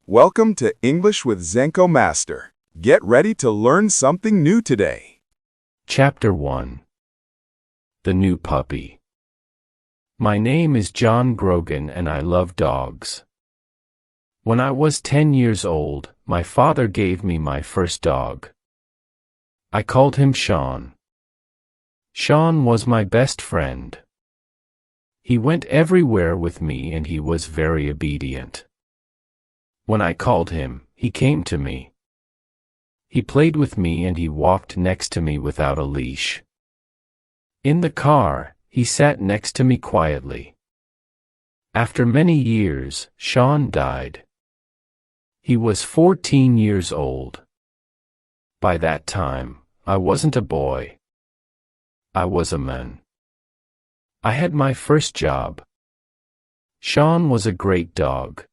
Welcome to English with Zenko Master. Get ready to learn something new today. Chapter 1. The New Puppy. My name is John Grogan and I love dogs. When I was 10 years old, my father gave me my first dog. I called him Sean. Sean was my best friend. He went everywhere with me and he was very obedient. When I called him, he came to me. He played with me and he walked next to me without a leash. In the car, he sat next to me quietly. After many years, Sean died. He was 14 years old. By that time, I wasn't a boy. I was a man. I had my first job. Sean was a great dog.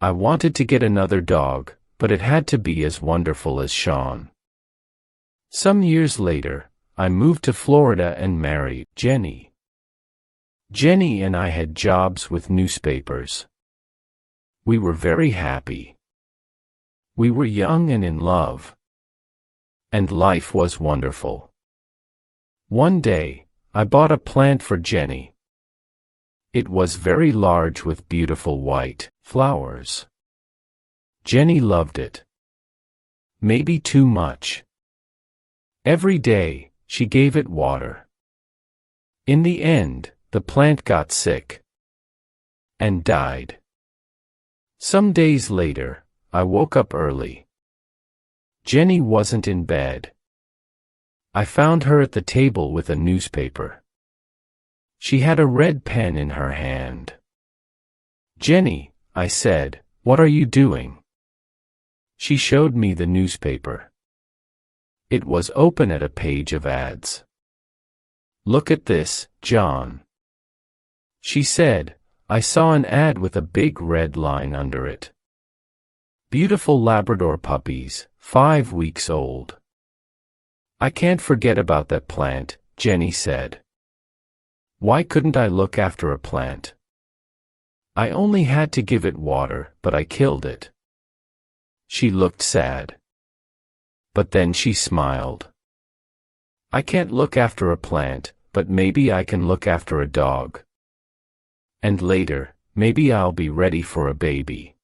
I wanted to get another dog, but it had to be as wonderful as Sean. Some years later, I moved to Florida and married Jenny. Jenny and I had jobs with newspapers. We were very happy. We were young and in love. And life was wonderful. One day, I bought a plant for Jenny. It was very large with beautiful white flowers. Jenny loved it. Maybe too much. Every day, she gave it water. In the end, the plant got sick and died. Some days later, I woke up early. Jenny wasn't in bed. I found her at the table with a newspaper. She had a red pen in her hand. "Jenny," I said, "what are you doing?" She showed me the newspaper. It was open at a page of ads. "Look at this, John." She said. I saw an ad with a big red line under it. "Beautiful Labrador puppies, 5 weeks old." "I can't forget about that plant," Jenny said. Why couldn't I look after a plant? I only had to give it water, but I killed it. She looked sad. But then she smiled. I can't look after a plant, but maybe I can look after a dog. And later, maybe I'll be ready for a baby.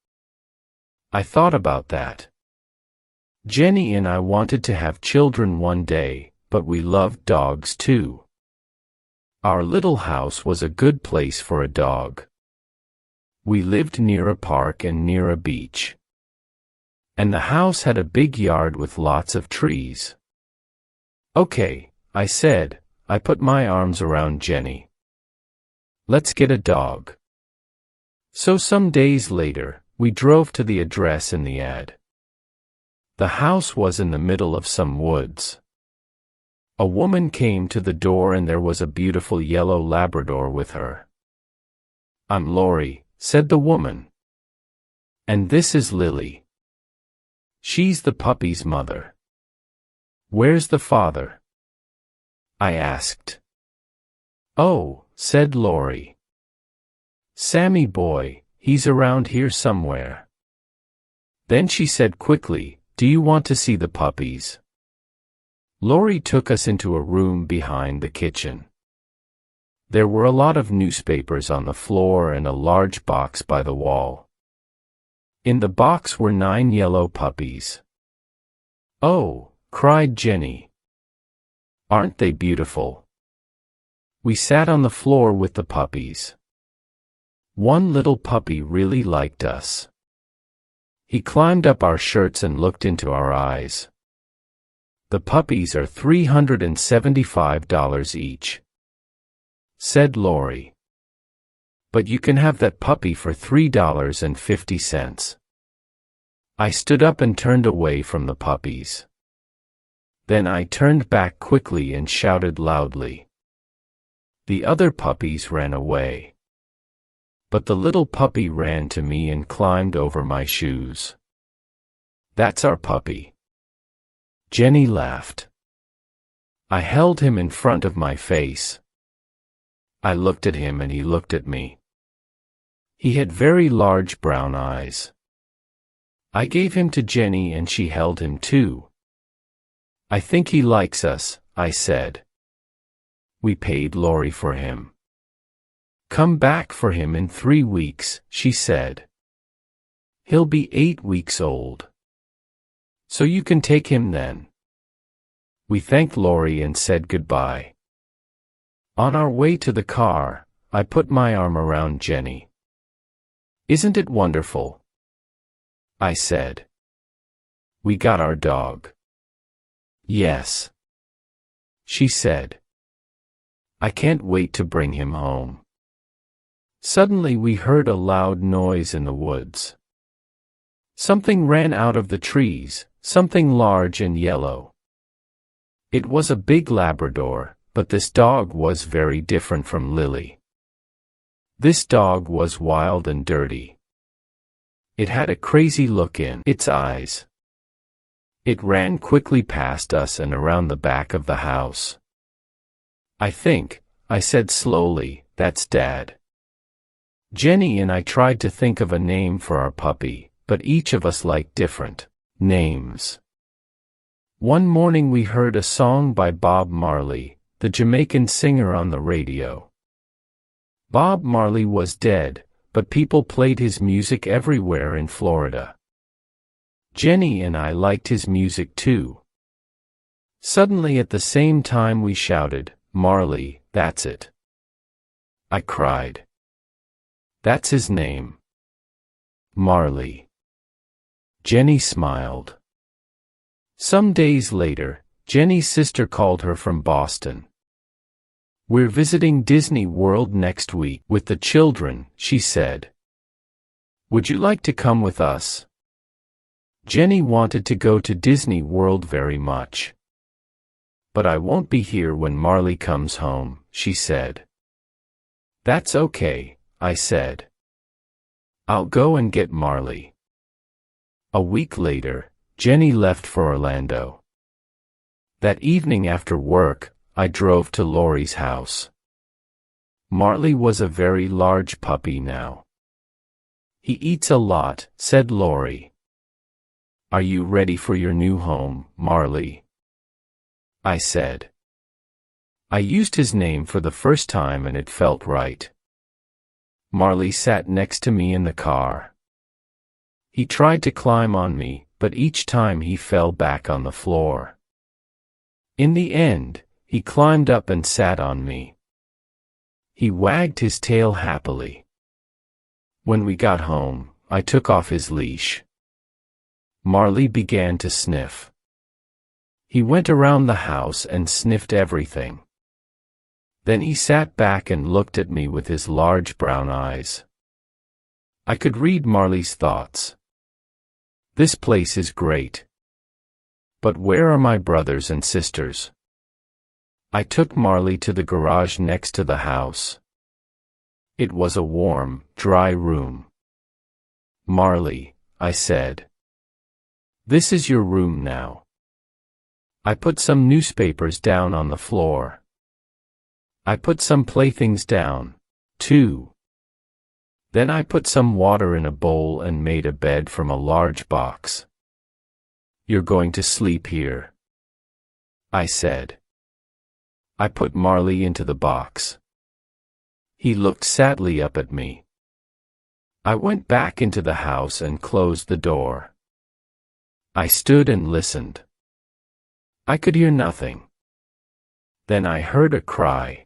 I thought about that. Jenny and I wanted to have children one day, but we loved dogs too. Our little house was a good place for a dog. We lived near a park and near a beach. And the house had a big yard with lots of trees. "Okay," I said. I put my arms around Jenny. "Let's get a dog." So some days later, we drove to the address in the ad. The house was in the middle of some woods. A woman came to the door and there was a beautiful yellow Labrador with her. "I'm Lori," said the woman. "And this is Lily. She's the puppy's mother." "Where's the father?" I asked. "Oh," said Lori. "Sammy boy, he's around here somewhere." Then she said quickly, "Do you want to see the puppies?" Lori took us into a room behind the kitchen. There were a lot of newspapers on the floor and a large box by the wall. In the box were 9 yellow puppies. "Oh," cried Jenny. "Aren't they beautiful?" We sat on the floor with the puppies. One little puppy really liked us. He climbed up our shirts and looked into our eyes. "The puppies are $375 each," said Lori. "But you can have that puppy for $3.50. I stood up and turned away from the puppies. Then I turned back quickly and shouted loudly. The other puppies ran away. But the little puppy ran to me and climbed over my shoes. "That's our puppy." Jenny laughed. I held him in front of my face. I looked at him and he looked at me. He had very large brown eyes. I gave him to Jenny and she held him too. I think he likes us, I said. We paid Lori for him. Come back for him in 3 weeks, she said. He'll be 8 weeks old. So you can take him then. We thanked Lori and said goodbye. On our way to the car, I put my arm around Jenny. Isn't it wonderful? I said. We got our dog. Yes. She said. I can't wait to bring him home. Suddenly we heard a loud noise in the woods. Something ran out of the trees, something large and yellow. It was a big Labrador, but this dog was very different from Lily. This dog was wild and dirty. It had a crazy look in its eyes. It ran quickly past us and around the back of the house. I think, I said slowly, that's Dad. Jenny and I tried to think of a name for our puppy, but each of us liked different names. One morning we heard a song by Bob Marley, the Jamaican singer, on the radio. Bob Marley was dead, but people played his music everywhere in Florida. Jenny and I liked his music too. Suddenly at the same time we shouted, Marley, that's it. I cried. That's his name. Marley. Jenny smiled. Some days later, Jenny's sister called her from Boston. We're visiting Disney World next week with the children, she said. Would you like to come with us? Jenny wanted to go to Disney World very much. But I won't be here when Marley comes home, she said. That's okay, I said. I'll go and get Marley. A week later, Jenny left for Orlando. That evening after work, I drove to Lori's house. Marley was a very large puppy now. He eats a lot, said Lori. Are you ready for your new home, Marley? I said. I used his name for the first time and it felt right. Marley sat next to me in the car. He tried to climb on me, but each time he fell back on the floor. In the end, he climbed up and sat on me. He wagged his tail happily. When we got home, I took off his leash. Marley began to sniff. He went around the house and sniffed everything. Then he sat back and looked at me with his large brown eyes. I could read Marley's thoughts. This place is great. But where are my brothers and sisters? I took Marley to the garage next to the house. It was a warm, dry room. Marley, I said. This is your room now. I put some newspapers down on the floor. I put some playthings down, too. Then I put some water in a bowl and made a bed from a large box. You're going to sleep here, I said. I put Marley into the box. He looked sadly up at me. I went back into the house and closed the door. I stood and listened. I could hear nothing. Then I heard a cry.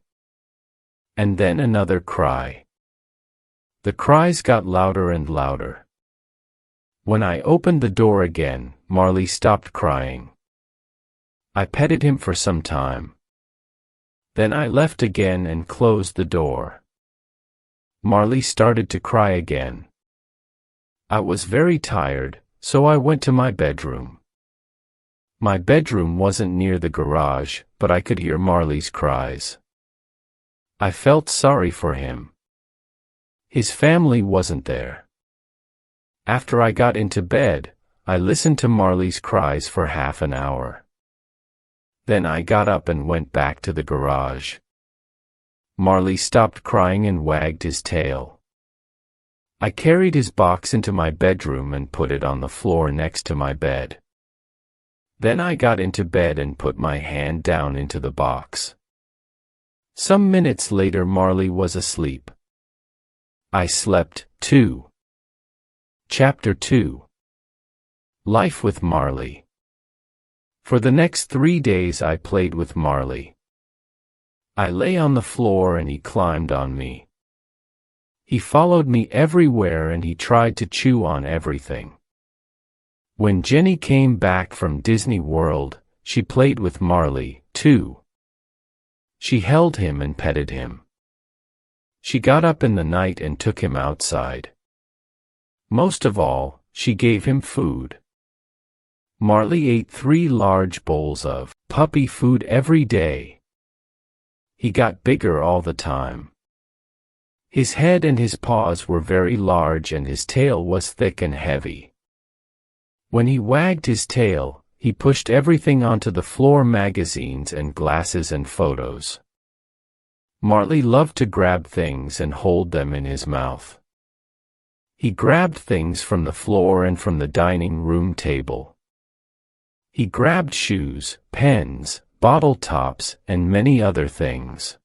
And then another cry. The cries got louder and louder. When I opened the door again, Marley stopped crying. I petted him for some time. Then I left again and closed the door. Marley started to cry again. I was very tired, so I went to my bedroom. My bedroom wasn't near the garage, but I could hear Marley's cries. I felt sorry for him. His family wasn't there. After I got into bed, I listened to Marley's cries for half an hour. Then I got up and went back to the garage. Marley stopped crying and wagged his tail. I carried his box into my bedroom and put it on the floor next to my bed. Then I got into bed and put my hand down into the box. Some minutes later, Marley was asleep. I slept, too. Chapter 2. Life with Marley. For the next 3 days I played with Marley. I lay on the floor and he climbed on me. He followed me everywhere and he tried to chew on everything. When Jenny came back from Disney World, she played with Marley, too. She held him and petted him. She got up in the night and took him outside. Most of all, she gave him food. Marley ate 3 large bowls of puppy food every day. He got bigger all the time. His head and his paws were very large and his tail was thick and heavy. When he wagged his tail, he pushed everything onto the floor: magazines and glasses and photos. Marley loved to grab things and hold them in his mouth. He grabbed things from the floor and from the dining room table. He grabbed shoes, pens, bottle tops, and many other things.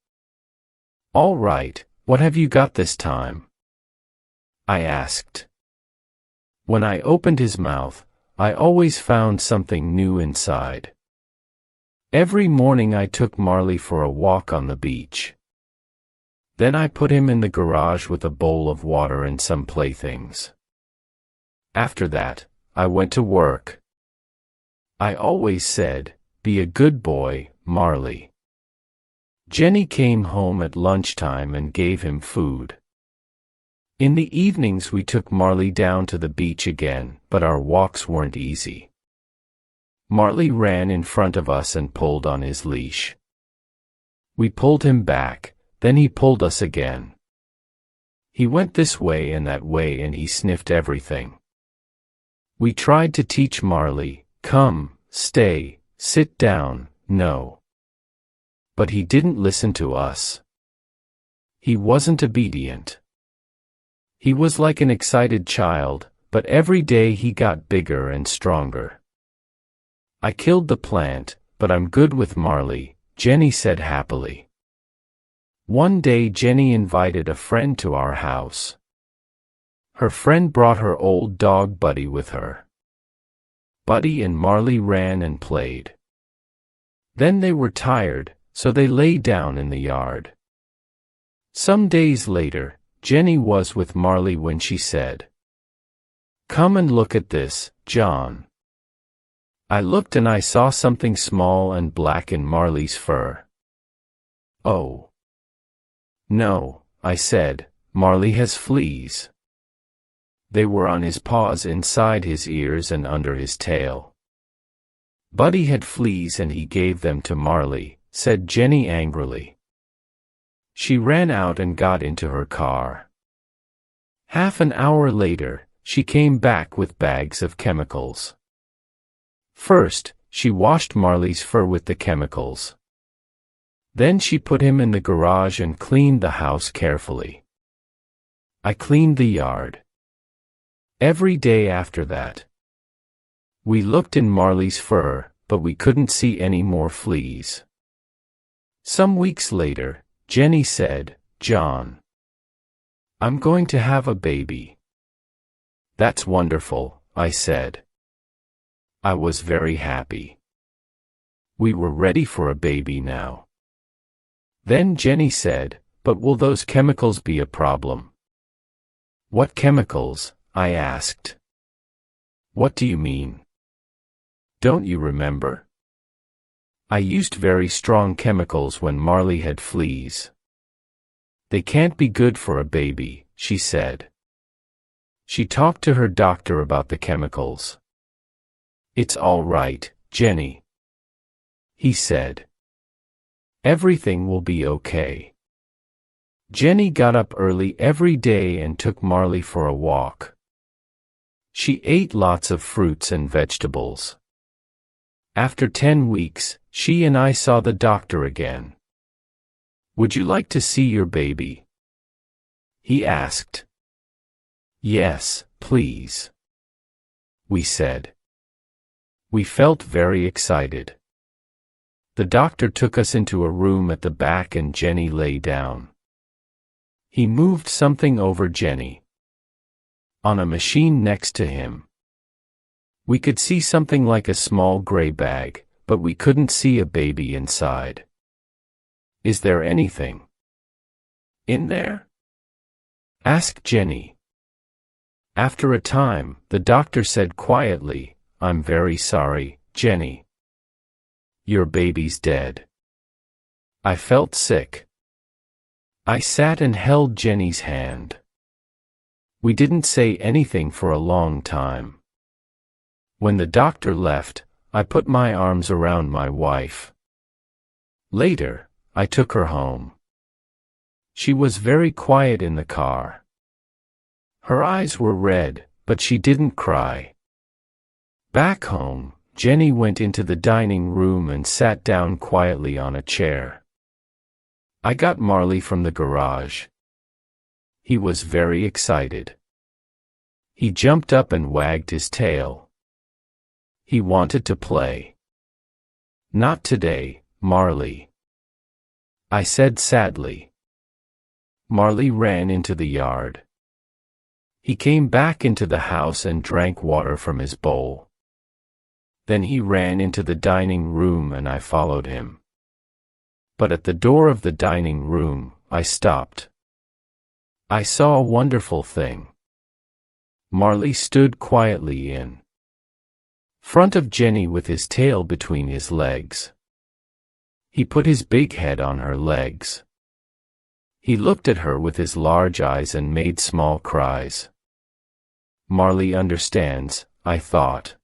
"All right, what have you got this time?" I asked. When I opened his mouth, I always found something new inside. Every morning I took Marley for a walk on the beach. Then I put him in the garage with a bowl of water and some playthings. After that, I went to work. I always said, "Be a good boy, Marley." Jenny came home at lunchtime and gave him food. In the evenings we took Marley down to the beach again, but our walks weren't easy. Marley ran in front of us and pulled on his leash. We pulled him back, then he pulled us again. He went this way and that way and he sniffed everything. We tried to teach Marley, "Come, stay, sit down, no." But he didn't listen to us. He wasn't obedient. He was like an excited child, but every day he got bigger and stronger. "I killed the plant, but I'm good with Marley," Jenny said happily. One day Jenny invited a friend to our house. Her friend brought her old dog Buddy with her. Buddy and Marley ran and played. Then they were tired, so they lay down in the yard. Some days later, Jenny was with Marley when she said, "Come and look at this, John." I looked and I saw something small and black in Marley's fur. "Oh. No," I said, "Marley has fleas." They were on his paws, inside his ears, and under his tail. "Buddy had fleas and he gave them to Marley," said Jenny angrily. She ran out and got into her car. Half an hour later, she came back with bags of chemicals. First, she washed Marley's fur with the chemicals. Then she put him in the garage and cleaned the house carefully. I cleaned the yard. Every day after that. We looked in Marley's fur, but we couldn't see any more fleas. Some weeks later, Jenny said, "John, I'm going to have a baby." "That's wonderful," I said. I was very happy. We were ready for a baby now. Then Jenny said, "But will those chemicals be a problem?" "What chemicals?" I asked. "What do you mean? Don't you remember? I used very strong chemicals when Marley had fleas." "They can't be good for a baby," she said. She talked to her doctor about the chemicals. "It's all right, Jenny," he said. "Everything will be okay." Jenny got up early every day and took Marley for a walk. She ate lots of fruits and vegetables. After 10 weeks, she and I saw the doctor again. "Would you like to see your baby?" he asked. Yes, please, we said. We felt very excited. The doctor took us into a room at the back and Jenny lay down. He moved something over Jenny. On a machine next to him. We could see something like a small gray bag, but we couldn't see a baby inside. Is there anything in there? Asked Jenny. After a time, the doctor said quietly, I'm very sorry, Jenny. Your baby's dead. I felt sick. I sat and held Jenny's hand. We didn't say anything for a long time. When the doctor left, I put my arms around my wife. Later, I took her home. She was very quiet in the car. Her eyes were red, but she didn't cry. Back home, Jenny went into the dining room and sat down quietly on a chair. I got Marley from the garage. He was very excited. He jumped up and wagged his tail. He wanted to play. Not today, Marley, I said sadly. Marley ran into the yard. He came back into the house and drank water from his bowl. Then he ran into the dining room and I followed him. But at the door of the dining room, I stopped. I saw a wonderful thing. Marley stood quietly in front of Jenny with his tail between his legs. He put his big head on her legs. He looked at her with his large eyes and made small cries. Marley understands, I thought.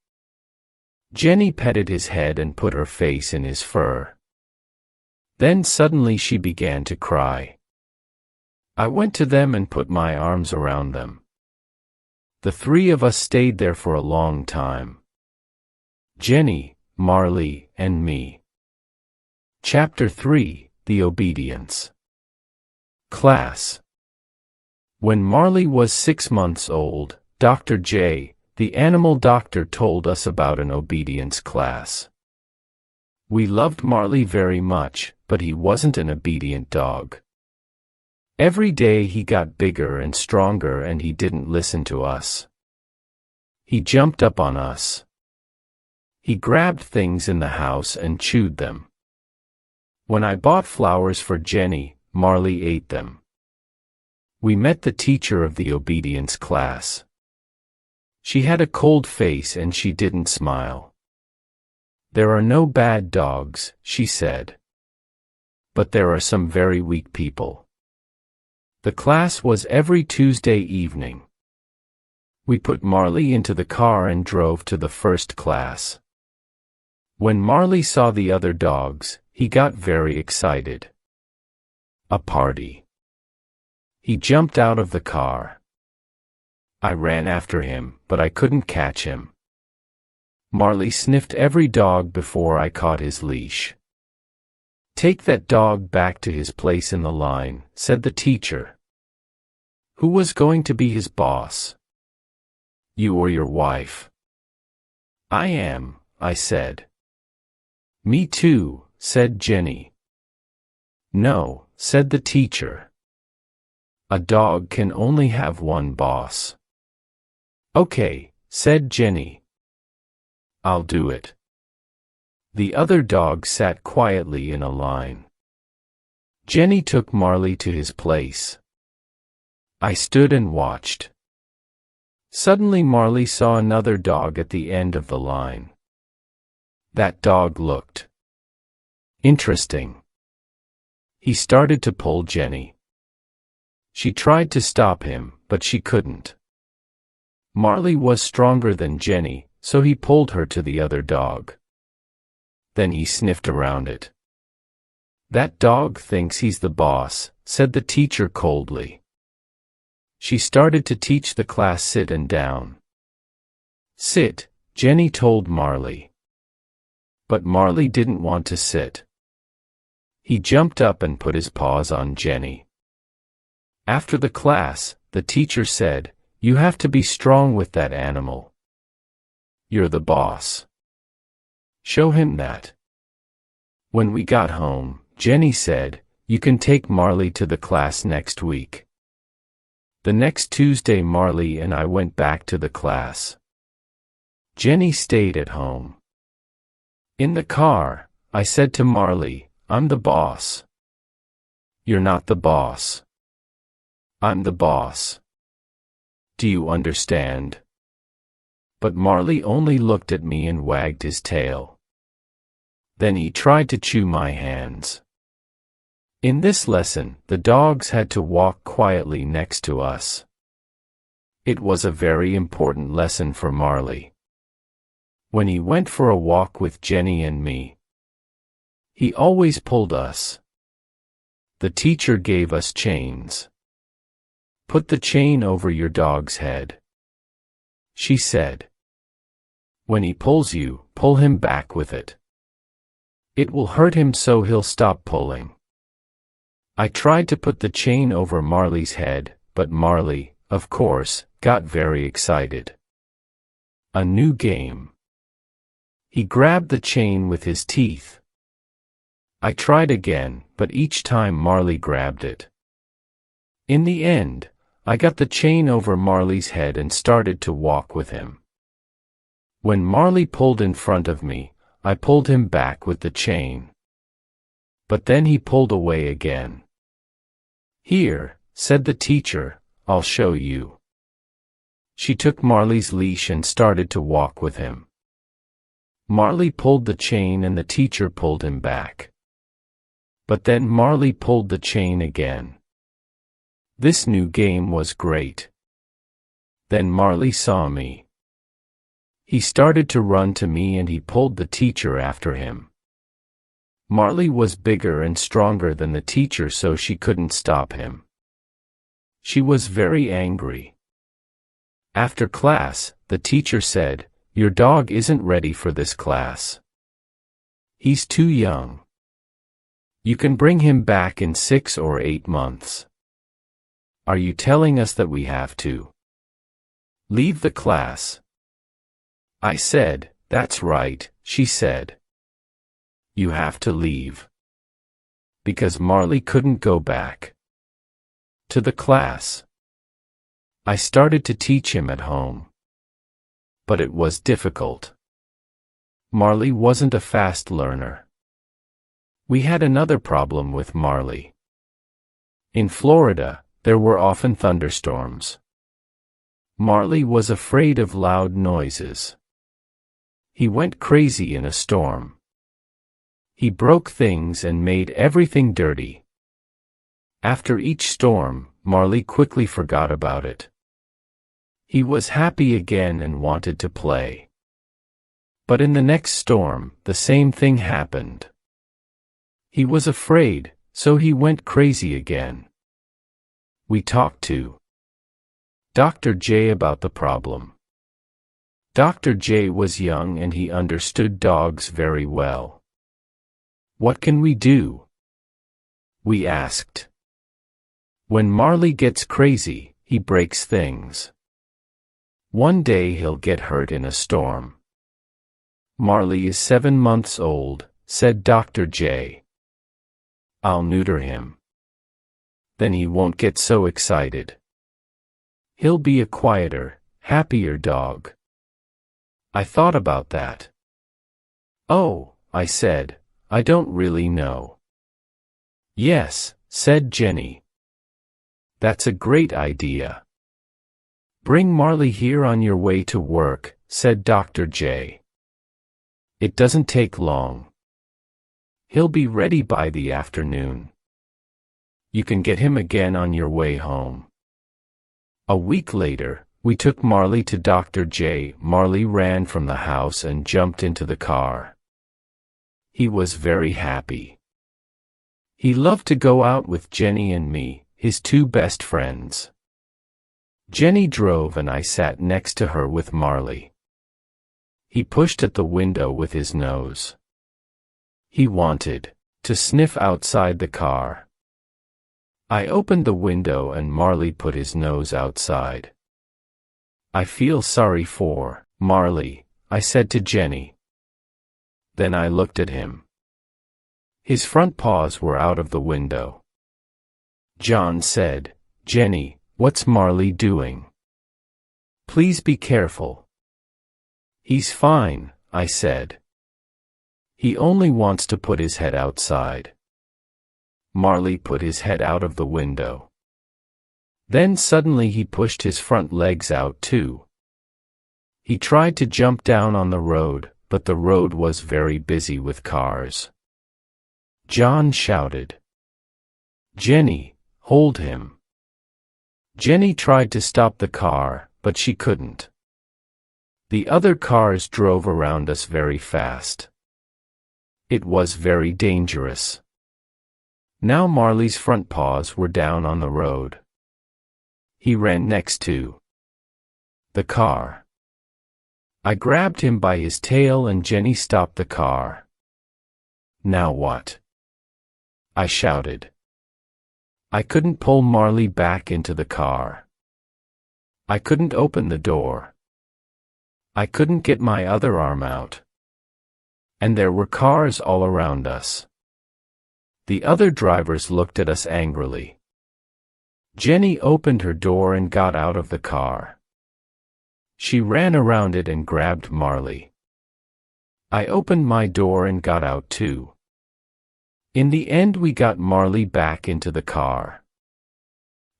Jenny petted his head and put her face in his fur. Then suddenly she began to cry. I went to them and put my arms around them. The three of us stayed there for a long time. Jenny, Marley, and me. Chapter 3, The Obedience. Class. When Marley was 6 months old, Dr. J, the animal doctor, told us about an obedience class. We loved Marley very much, but he wasn't an obedient dog. Every day he got bigger and stronger and he didn't listen to us. He jumped up on us. He grabbed things in the house and chewed them. When I bought flowers for Jenny, Marley ate them. We met the teacher of the obedience class. She had a cold face and she didn't smile. There are no bad dogs, she said. But there are some very weak people. The class was every Tuesday evening. We put Marley into the car and drove to the first class. When Marley saw the other dogs, he got very excited. A party. He jumped out of the car. I ran after him, but I couldn't catch him. Marley sniffed every dog before I caught his leash. Take that dog back to his place in the line, said the teacher. Who was going to be his boss? You or your wife? I am, I said. Me too, said Jenny. No, said the teacher. A dog can only have one boss. Okay, said Jenny. I'll do it. The other dogs sat quietly in a line. Jenny took Marley to his place. I stood and watched. Suddenly Marley saw another dog at the end of the line. That dog looked interesting. He started to pull Jenny. She tried to stop him, but she couldn't. Marley was stronger than Jenny, so he pulled her to the other dog. Then he sniffed around it. That dog thinks he's the boss, said the teacher coldly. She started to teach the class sit and down. Sit, Jenny told Marley. But Marley didn't want to sit. He jumped up and put his paws on Jenny. After the class, the teacher said, You have to be strong with that animal. You're the boss. Show him that. When we got home, Jenny said, "You can take Marley to the class next week." The next Tuesday, Marley and I went back to the class. Jenny stayed at home. In the car, I said to Marley, "I'm the boss." "You're not the boss. I'm the boss. Do you understand?" But Marley only looked at me and wagged his tail. Then he tried to chew my hands. In this lesson, the dogs had to walk quietly next to us. It was a very important lesson for Marley. When he went for a walk with Jenny and me, he always pulled us. The teacher gave us chains. "Put the chain over your dog's head," she said. "When he pulls you, pull him back with it. It will hurt him so he'll stop pulling." I tried to put the chain over Marley's head, but Marley, of course, got very excited. A new game. He grabbed the chain with his teeth. I tried again, but each time Marley grabbed it. In the end, I got the chain over Marley's head and started to walk with him. When Marley pulled in front of me, I pulled him back with the chain. But then he pulled away again. "Here," said the teacher, "I'll show you." She took Marley's leash and started to walk with him. Marley pulled the chain and the teacher pulled him back. But then Marley pulled the chain again. This new game was great. Then Marley saw me. He started to run to me and he pulled the teacher after him. Marley was bigger and stronger than the teacher, so she couldn't stop him. She was very angry. After class, the teacher said, "Your dog isn't ready for this class. He's too young. You can bring him back in 6 or 8 months. Are you telling us that we have to leave the class?" I said, "That's right," she said. "You have to leave." Because Marley couldn't go back to the class. I started to teach him at home. But it was difficult. Marley wasn't a fast learner. We had another problem with Marley. In Florida, there were often thunderstorms. Marley was afraid of loud noises. He went crazy in a storm. He broke things and made everything dirty. After each storm, Marley quickly forgot about it. He was happy again and wanted to play. But in the next storm, the same thing happened. He was afraid, so he went crazy again. We talked to Dr. J about the problem. Dr. J was young and he understood dogs very well. "What can we do?" we asked. "When Marley gets crazy, he breaks things. One day he'll get hurt in a storm." "Marley is 7 months old," said Dr. J. "I'll neuter him. Then he won't get so excited. He'll be a quieter, happier dog." I thought about that. "Oh," I said, "I don't really know." "Yes," said Jenny. "That's a great idea. Bring Marley here on your way to work," said Dr. J. "It doesn't take long. He'll be ready by the afternoon. You can get him again on your way home." A week later, we took Marley to Dr. J. Marley ran from the house and jumped into the car. He was very happy. He loved to go out with Jenny and me, his 2 best friends. Jenny drove and I sat next to her with Marley. He pushed at the window with his nose. He wanted to sniff outside the car. I opened the window and Marley put his nose outside. I feel sorry for Marley, I said to Jenny. Then I looked at him. His front paws were out of the window. John said, Jenny, what's Marley doing? Please be careful. He's fine, I said. He only wants to put his head outside. Marley put his head out of the window. Then suddenly he pushed his front legs out too. He tried to jump down on the road, but the road was very busy with cars. John shouted, Jenny, hold him. Jenny tried to stop the car, but she couldn't. The other cars drove around us very fast. It was very dangerous. Now Marley's front paws were down on the road. He ran next to the car. I grabbed him by his tail and Jenny stopped the car. Now what? I shouted. I couldn't pull Marley back into the car. I couldn't open the door. I couldn't get my other arm out. And there were cars all around us. The other drivers looked at us angrily. Jenny opened her door and got out of the car. She ran around it and grabbed Marley. I opened my door and got out too. In the end we got Marley back into the car.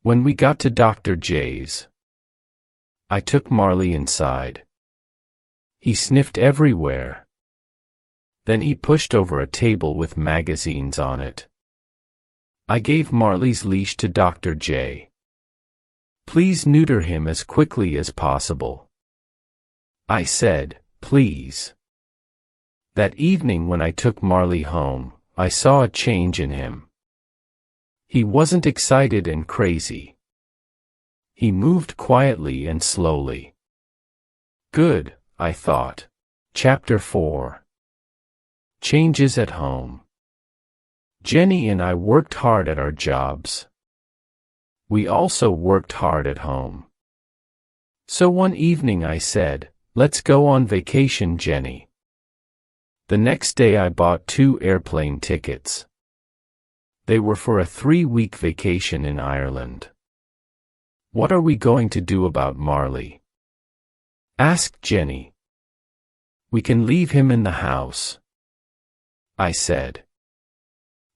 When we got to Dr. J's, I took Marley inside. He sniffed everywhere. Then he pushed over a table with magazines on it. I gave Marley's leash to Dr. J. Please neuter him as quickly as possible. I said, please. That evening when I took Marley home, I saw a change in him. He wasn't excited and crazy. He moved quietly and slowly. Good, I thought. Chapter 4. Changes at home. Jenny and I worked hard at our jobs. We also worked hard at home. So one evening I said, let's go on vacation, Jenny. The next day I bought 2 airplane tickets. They were for a 3-week vacation in Ireland. What are we going to do about Marley? Asked Jenny. We can leave him in the house, I said.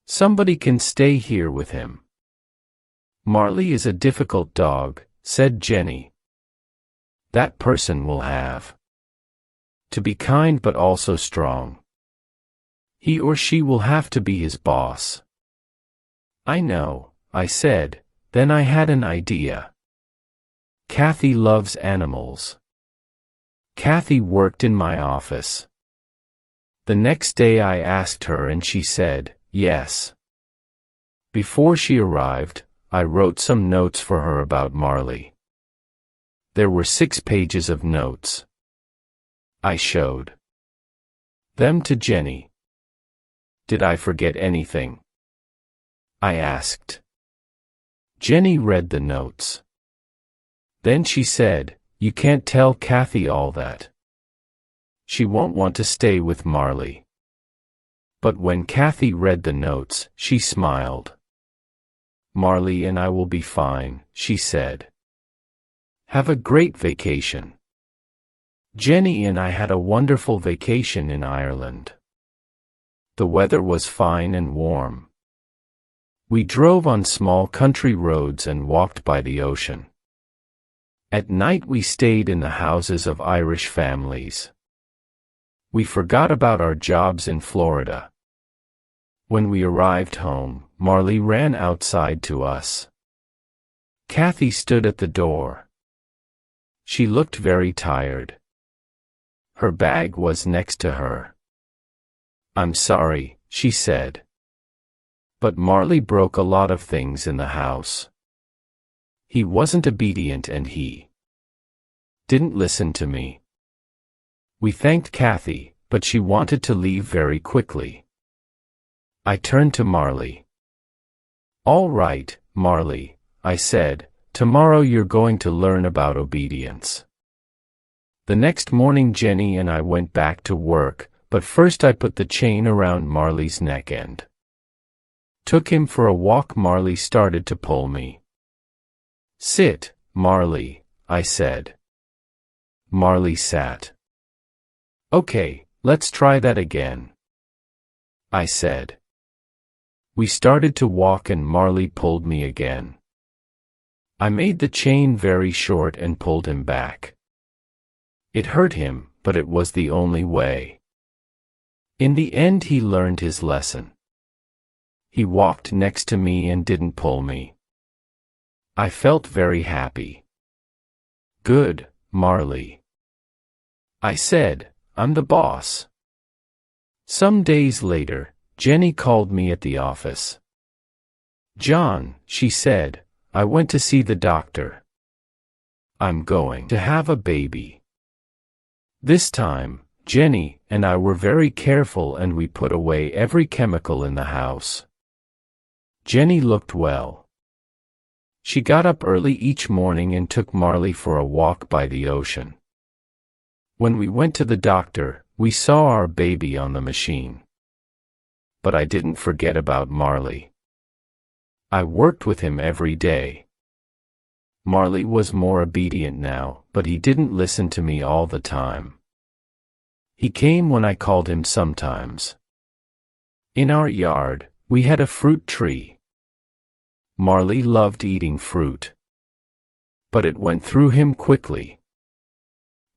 Somebody can stay here with him. Marley is a difficult dog, said Jenny. That person will have to be kind but also strong. He or she will have to be his boss. I know, I said, then I had an idea. Kathy loves animals. Kathy worked in my office. The next day I asked her and she said, yes. Before she arrived, I wrote some notes for her about Marley. There were 6 pages of notes. I showed them to Jenny. Did I forget anything? I asked. Jenny read the notes. Then she said, you can't tell Kathy all that. She won't want to stay with Marley. But when Kathy read the notes, she smiled. Marley and I will be fine, she said. Have a great vacation. Jenny and I had a wonderful vacation in Ireland. The weather was fine and warm. We drove on small country roads and walked by the ocean. At night we stayed in the houses of Irish families. We forgot about our jobs in Florida. When we arrived home, Marley ran outside to us. Kathy stood at the door. She looked very tired. Her bag was next to her. I'm sorry, she said. But Marley broke a lot of things in the house. He wasn't obedient and he didn't listen to me. We thanked Kathy, but she wanted to leave very quickly. I turned to Marley. All right, Marley, I said, tomorrow you're going to learn about obedience. The next morning Jenny and I went back to work, but first I put the chain around Marley's neck and took him for a walk. Marley started to pull me. "Sit, Marley," I said. Marley sat. "Okay, let's try that again," I said. We started to walk and Marley pulled me again. I made the chain very short and pulled him back. It hurt him, but it was the only way. In the end he learned his lesson. He walked next to me and didn't pull me. I felt very happy. "Good, Marley," I said. "I'm the boss." Some days later, Jenny called me at the office. "John," she said, "I went to see the doctor. I'm going to have a baby." This time, Jenny and I were very careful and we put away every chemical in the house. Jenny looked well. She got up early each morning and took Marley for a walk by the ocean. When we went to the doctor, we saw our baby on the machine. But I didn't forget about Marley. I worked with him every day. Marley was more obedient now, but he didn't listen to me all the time. He came when I called him sometimes. In our yard, we had a fruit tree. Marley loved eating fruit. But it went through him quickly.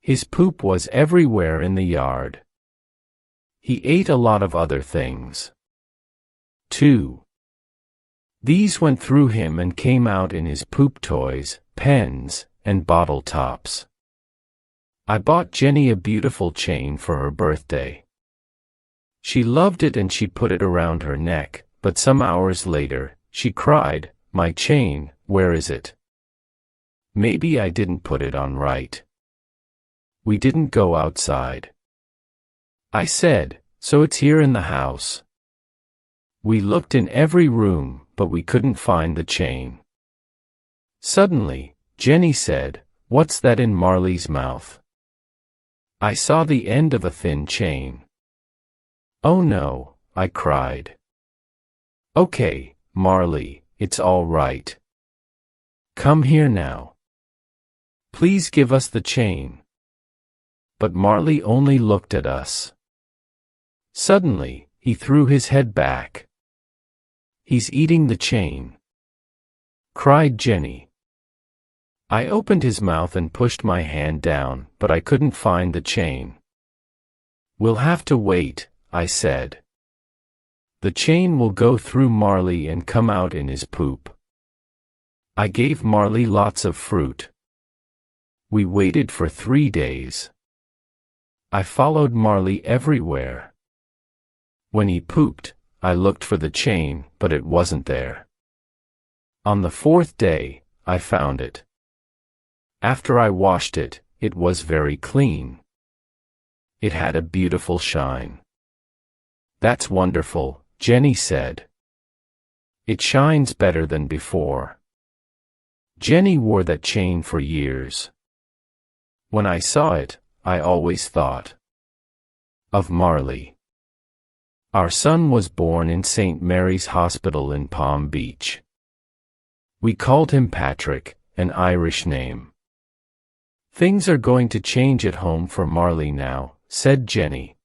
His poop was everywhere in the yard. He ate a lot of other things, too. These went through him and came out in his poop toys, pens, and bottle tops. I bought Jenny a beautiful chain for her birthday. She loved it and she put it around her neck, but some hours later, she cried, "My chain, where is it?" Maybe I didn't put it on right. We didn't go outside. I said, "So it's here in the house." We looked in every room, but we couldn't find the chain. Suddenly, Jenny said, "What's that in Marley's mouth?" I saw the end of a thin chain. "Oh no," I cried. "Okay, Marley, it's all right. Come here now. Please give us the chain." But Marley only looked at us. Suddenly, he threw his head back. "He's eating the chain," cried Jenny. I opened his mouth and pushed my hand down, but I couldn't find the chain. "We'll have to wait," I said. "The chain will go through Marley and come out in his poop." I gave Marley lots of fruit. We waited for 3 days. I followed Marley everywhere. When he pooped, I looked for the chain, but it wasn't there. On the 4th day, I found it. After I washed it, it was very clean. It had a beautiful shine. "That's wonderful," Jenny said. "It shines better than before." Jenny wore that chain for years. When I saw it, I always thought of Marley. Our son was born in St. Mary's Hospital in Palm Beach. We called him Patrick, an Irish name. "Things are going to change at home for Marley now," said Jenny.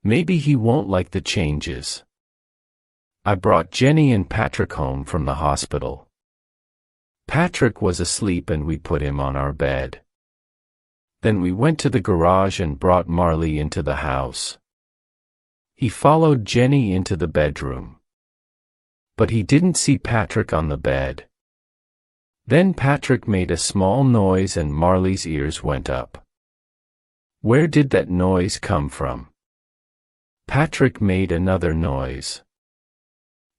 "Maybe he won't like the changes." I brought Jenny and Patrick home from the hospital. Patrick was asleep and we put him on our bed. Then we went to the garage and brought Marley into the house. He followed Jenny into the bedroom. But he didn't see Patrick on the bed. Then Patrick made a small noise and Marley's ears went up. Where did that noise come from? Patrick made another noise.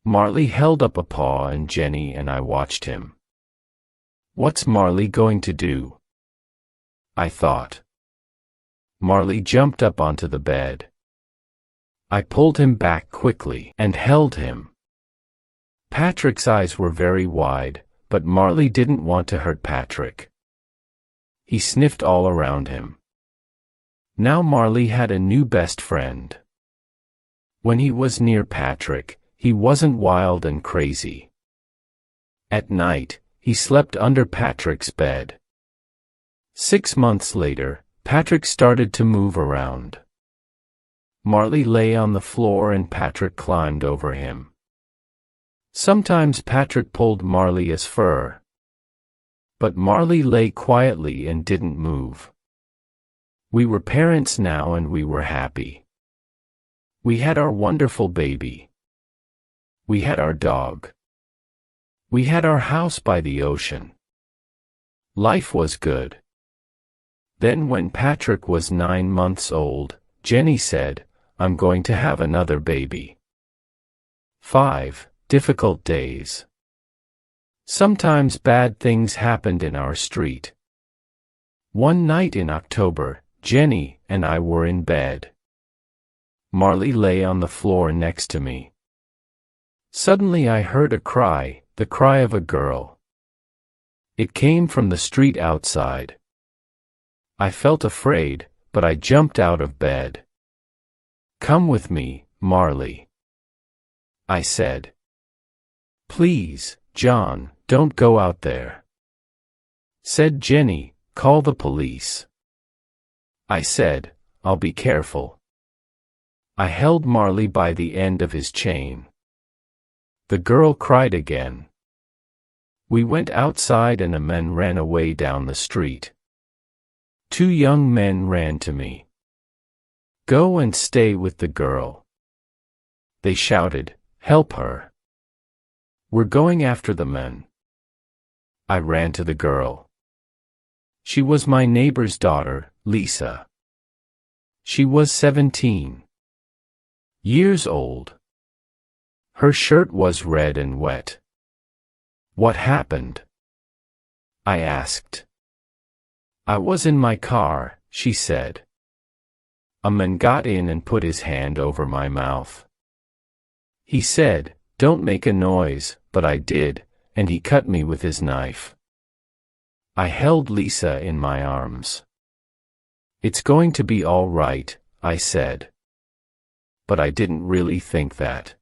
Marley held up a paw and Jenny and I watched him. What's Marley going to do? I thought. Marley jumped up onto the bed. I pulled him back quickly and held him. Patrick's eyes were very wide, but Marley didn't want to hurt Patrick. He sniffed all around him. Now Marley had a new best friend. When he was near Patrick, he wasn't wild and crazy. At night, he slept under Patrick's bed. 6 months later, Patrick started to move around. Marley lay on the floor and Patrick climbed over him. Sometimes Patrick pulled Marley's fur. But Marley lay quietly and didn't move. We were parents now and we were happy. We had our wonderful baby. We had our dog. We had our house by the ocean. Life was good. Then when Patrick was 9 months old, Jenny said, "I'm going to have another baby." 5 difficult days. Sometimes bad things happened in our street. One night in October, Jenny and I were in bed. Marley lay on the floor next to me. Suddenly I heard a cry, the cry of a girl. It came from the street outside. I felt afraid, but I jumped out of bed. "Come with me, Marley," I said. "Please, John, don't go out there," said Jenny. "Call the police." I said, "I'll be careful." I held Marley by the end of his chain. The girl cried again. We went outside and a man ran away down the street. 2 young men ran to me. "Go and stay with the girl," they shouted. "Help her. We're going after the men." I ran to the girl. She was my neighbor's daughter, Lisa. She was 17 years old. Her shirt was red and wet. "What happened?" I asked. "I was in my car," she said. A man got in and put his hand over my mouth. He said, "Don't make a noise," but I did, and he cut me with his knife. I held Lisa in my arms. "It's going to be all right," I said. But I didn't really think that.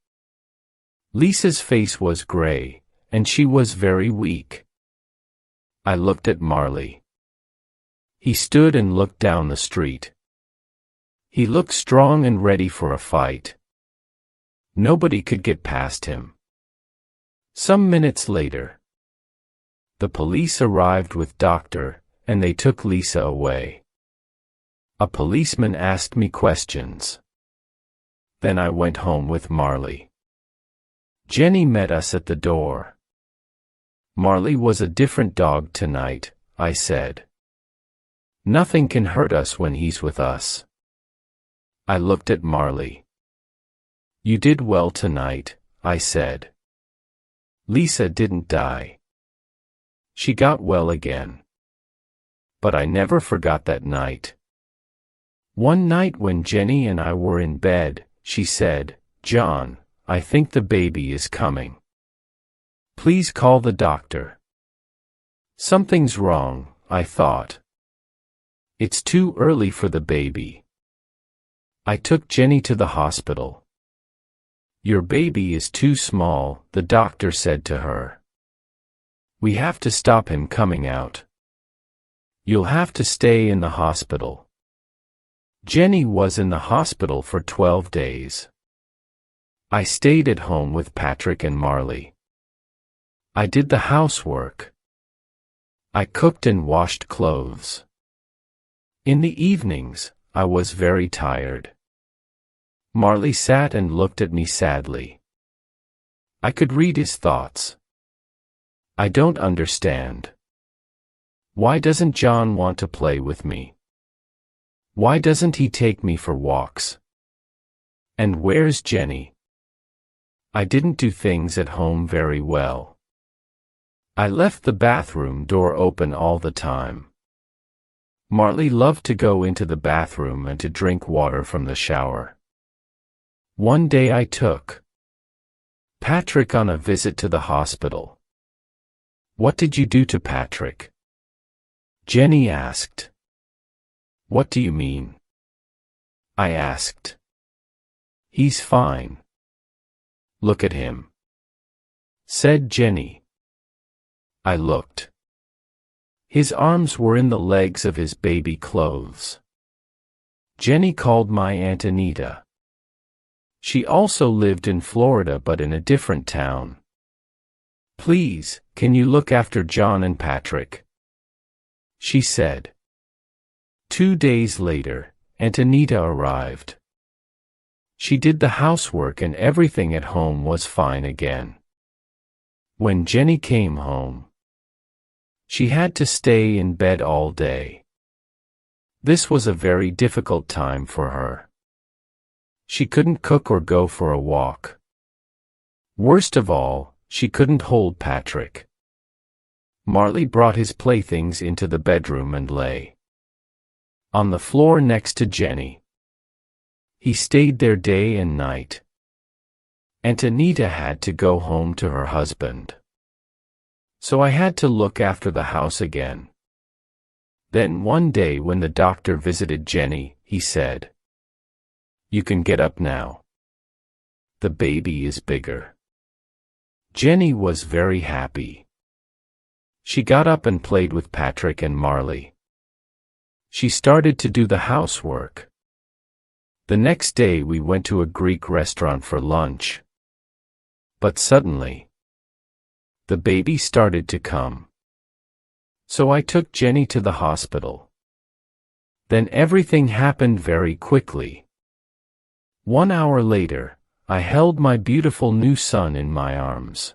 Lisa's face was gray, and she was very weak. I looked at Marley. He stood and looked down the street. He looked strong and ready for a fight. Nobody could get past him. Some minutes later, the police arrived with doctor, and they took Lisa away. A policeman asked me questions. Then I went home with Marley. Jenny met us at the door. "Marley was a different dog tonight," I said. "Nothing can hurt us when he's with us." I looked at Marley. "You did well tonight," I said. "Lisa didn't die. She got well again." But I never forgot that night. One night when Jenny and I were in bed, she said, "John, I think the baby is coming. Please call the doctor." Something's wrong, I thought. It's too early for the baby. I took Jenny to the hospital. "Your baby is too small," the doctor said to her. "We have to stop him coming out. You'll have to stay in the hospital." Jenny was in the hospital for 12 days. I stayed at home with Patrick and Marley. I did the housework. I cooked and washed clothes. In the evenings, I was very tired. Marley sat and looked at me sadly. I could read his thoughts. "I don't understand. Why doesn't John want to play with me? Why doesn't he take me for walks? And where's Jenny?" I didn't do things at home very well. I left the bathroom door open all the time. Marley loved to go into the bathroom and to drink water from the shower. One day I took Patrick on a visit to the hospital. "What did you do to Patrick?" Jenny asked. What do you mean? I asked. He's fine. Look at him, said Jenny. I looked. His arms were in the legs of his baby clothes. Jenny called my Aunt Anita. She also lived in Florida but in a different town. Please, can you look after John and Patrick? She said. 2 days later, Aunt Anita arrived. She did the housework and everything at home was fine again. When Jenny came home, she had to stay in bed all day. This was a very difficult time for her. She couldn't cook or go for a walk. Worst of all, she couldn't hold Patrick. Marley brought his playthings into the bedroom and lay on the floor next to Jenny. He stayed there day and night. Aunt Anita had to go home to her husband. So I had to look after the house again. Then one day when the doctor visited Jenny, he said, "You can get up now. The baby is bigger." Jenny was very happy. She got up and played with Patrick and Marley. She started to do the housework. The next day we went to a Greek restaurant for lunch. But suddenly, the baby started to come. So I took Jenny to the hospital. Then everything happened very quickly. 1 hour later, I held my beautiful new son in my arms.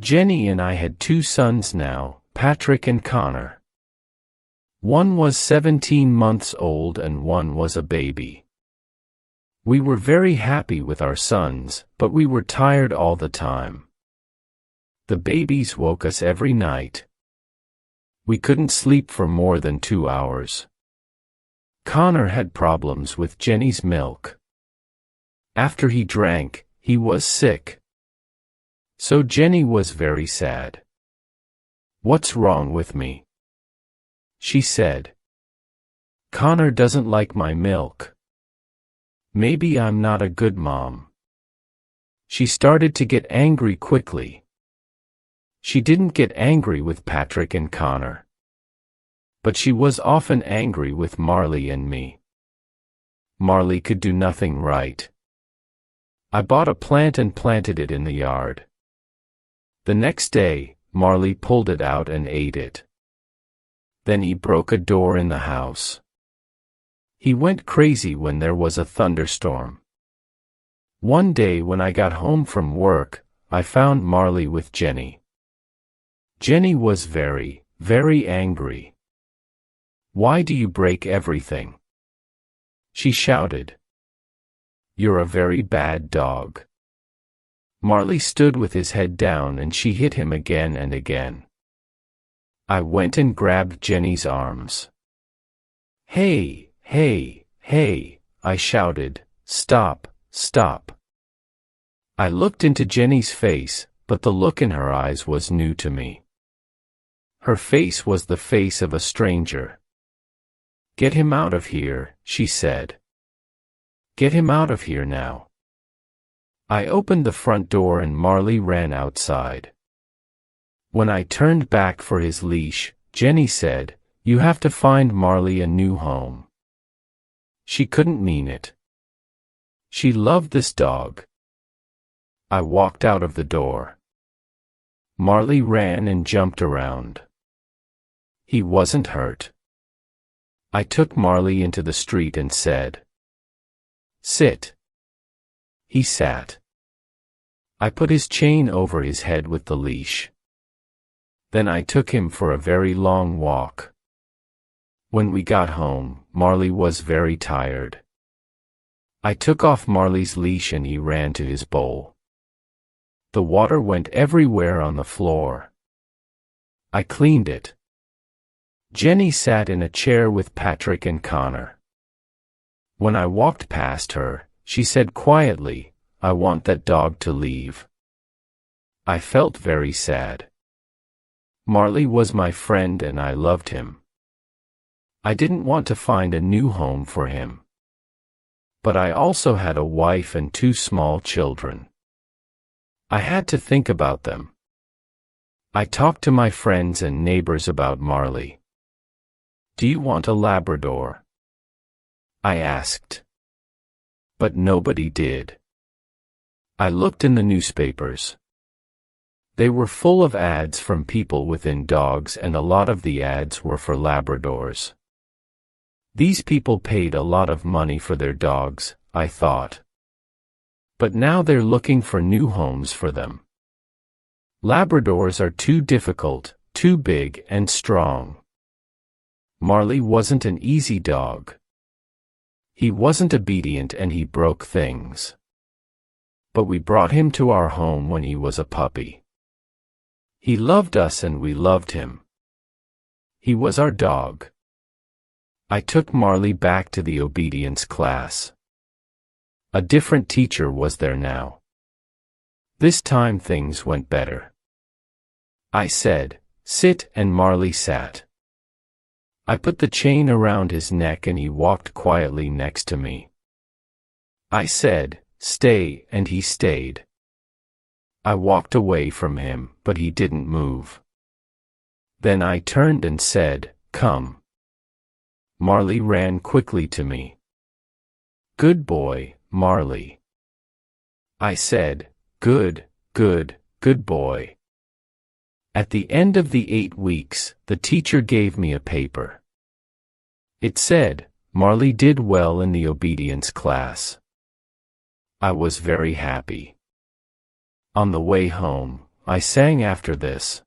Jenny and I had 2 sons now, Patrick and Connor. One was 17 months old and one was a baby. We were very happy with our sons, but we were tired all the time. The babies woke us every night. We couldn't sleep for more than 2 hours. Connor had problems with Jenny's milk. After he drank, he was sick. So Jenny was very sad. "What's wrong with me?" she said. "Connor doesn't like my milk. Maybe I'm not a good mom." She started to get angry quickly. She didn't get angry with Patrick and Connor. But she was often angry with Marley and me. Marley could do nothing right. I bought a plant and planted it in the yard. The next day, Marley pulled it out and ate it. Then he broke a door in the house. He went crazy when there was a thunderstorm. One day when I got home from work, I found Marley with Jenny. Jenny was very, very angry. "Why do you break everything?" she shouted. "You're a very bad dog." Marley stood with his head down and she hit him again and again. I went and grabbed Jenny's arms. "Hey, hey, hey," I shouted, "stop, stop." I looked into Jenny's face, but the look in her eyes was new to me. Her face was the face of a stranger. "Get him out of here," she said. "Get him out of here now." I opened the front door and Marley ran outside. When I turned back for his leash, Jenny said, "You have to find Marley a new home." She couldn't mean it. She loved this dog. I walked out of the door. Marley ran and jumped around. He wasn't hurt. I took Marley into the street and said, "Sit." He sat. I put his chain over his head with the leash. Then I took him for a very long walk. When we got home, Marley was very tired. I took off Marley's leash and he ran to his bowl. The water went everywhere on the floor. I cleaned it. Jenny sat in a chair with Patrick and Connor. When I walked past her, she said quietly, "I want that dog to leave." I felt very sad. Marley was my friend and I loved him. I didn't want to find a new home for him. But I also had a wife and 2 small children. I had to think about them. I talked to my friends and neighbors about Marley. "Do you want a Labrador?" I asked. But nobody did. I looked in the newspapers. They were full of ads from people within dogs, and a lot of the ads were for Labradors. These people paid a lot of money for their dogs, I thought. But now they're looking for new homes for them. Labradors are too difficult, too big and strong. Marley wasn't an easy dog. He wasn't obedient and he broke things. But we brought him to our home when he was a puppy. He loved us and we loved him. He was our dog. I took Marley back to the obedience class. A different teacher was there now. This time things went better. I said, "Sit," and Marley sat. I put the chain around his neck and he walked quietly next to me. I said, "Stay," and he stayed. I walked away from him, but he didn't move. Then I turned and said, "Come." Marley ran quickly to me. "Good boy, Marley." I said, "Good boy." At the end of the 8 weeks, the teacher gave me a paper. It said, "Marley did well in the obedience class." I was very happy. On the way home, I sang after this.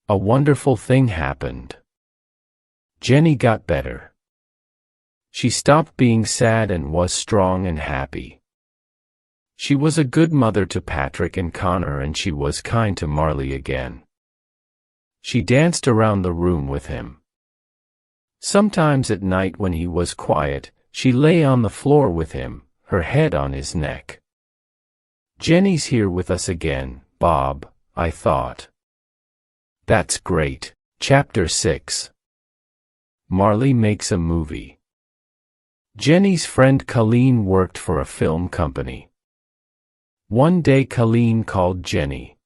A wonderful thing happened. Jenny got better. She stopped being sad and was strong and happy. She was a good mother to Patrick and Connor, and she was kind to Marley again. She danced around the room with him. Sometimes at night when he was quiet, she lay on the floor with him, her head on his neck. Jenny's here with us again, Bob, I thought. That's great. Chapter 6. Marley makes a movie. Jenny's friend Colleen worked for a film company. One day Colleen called Jenny.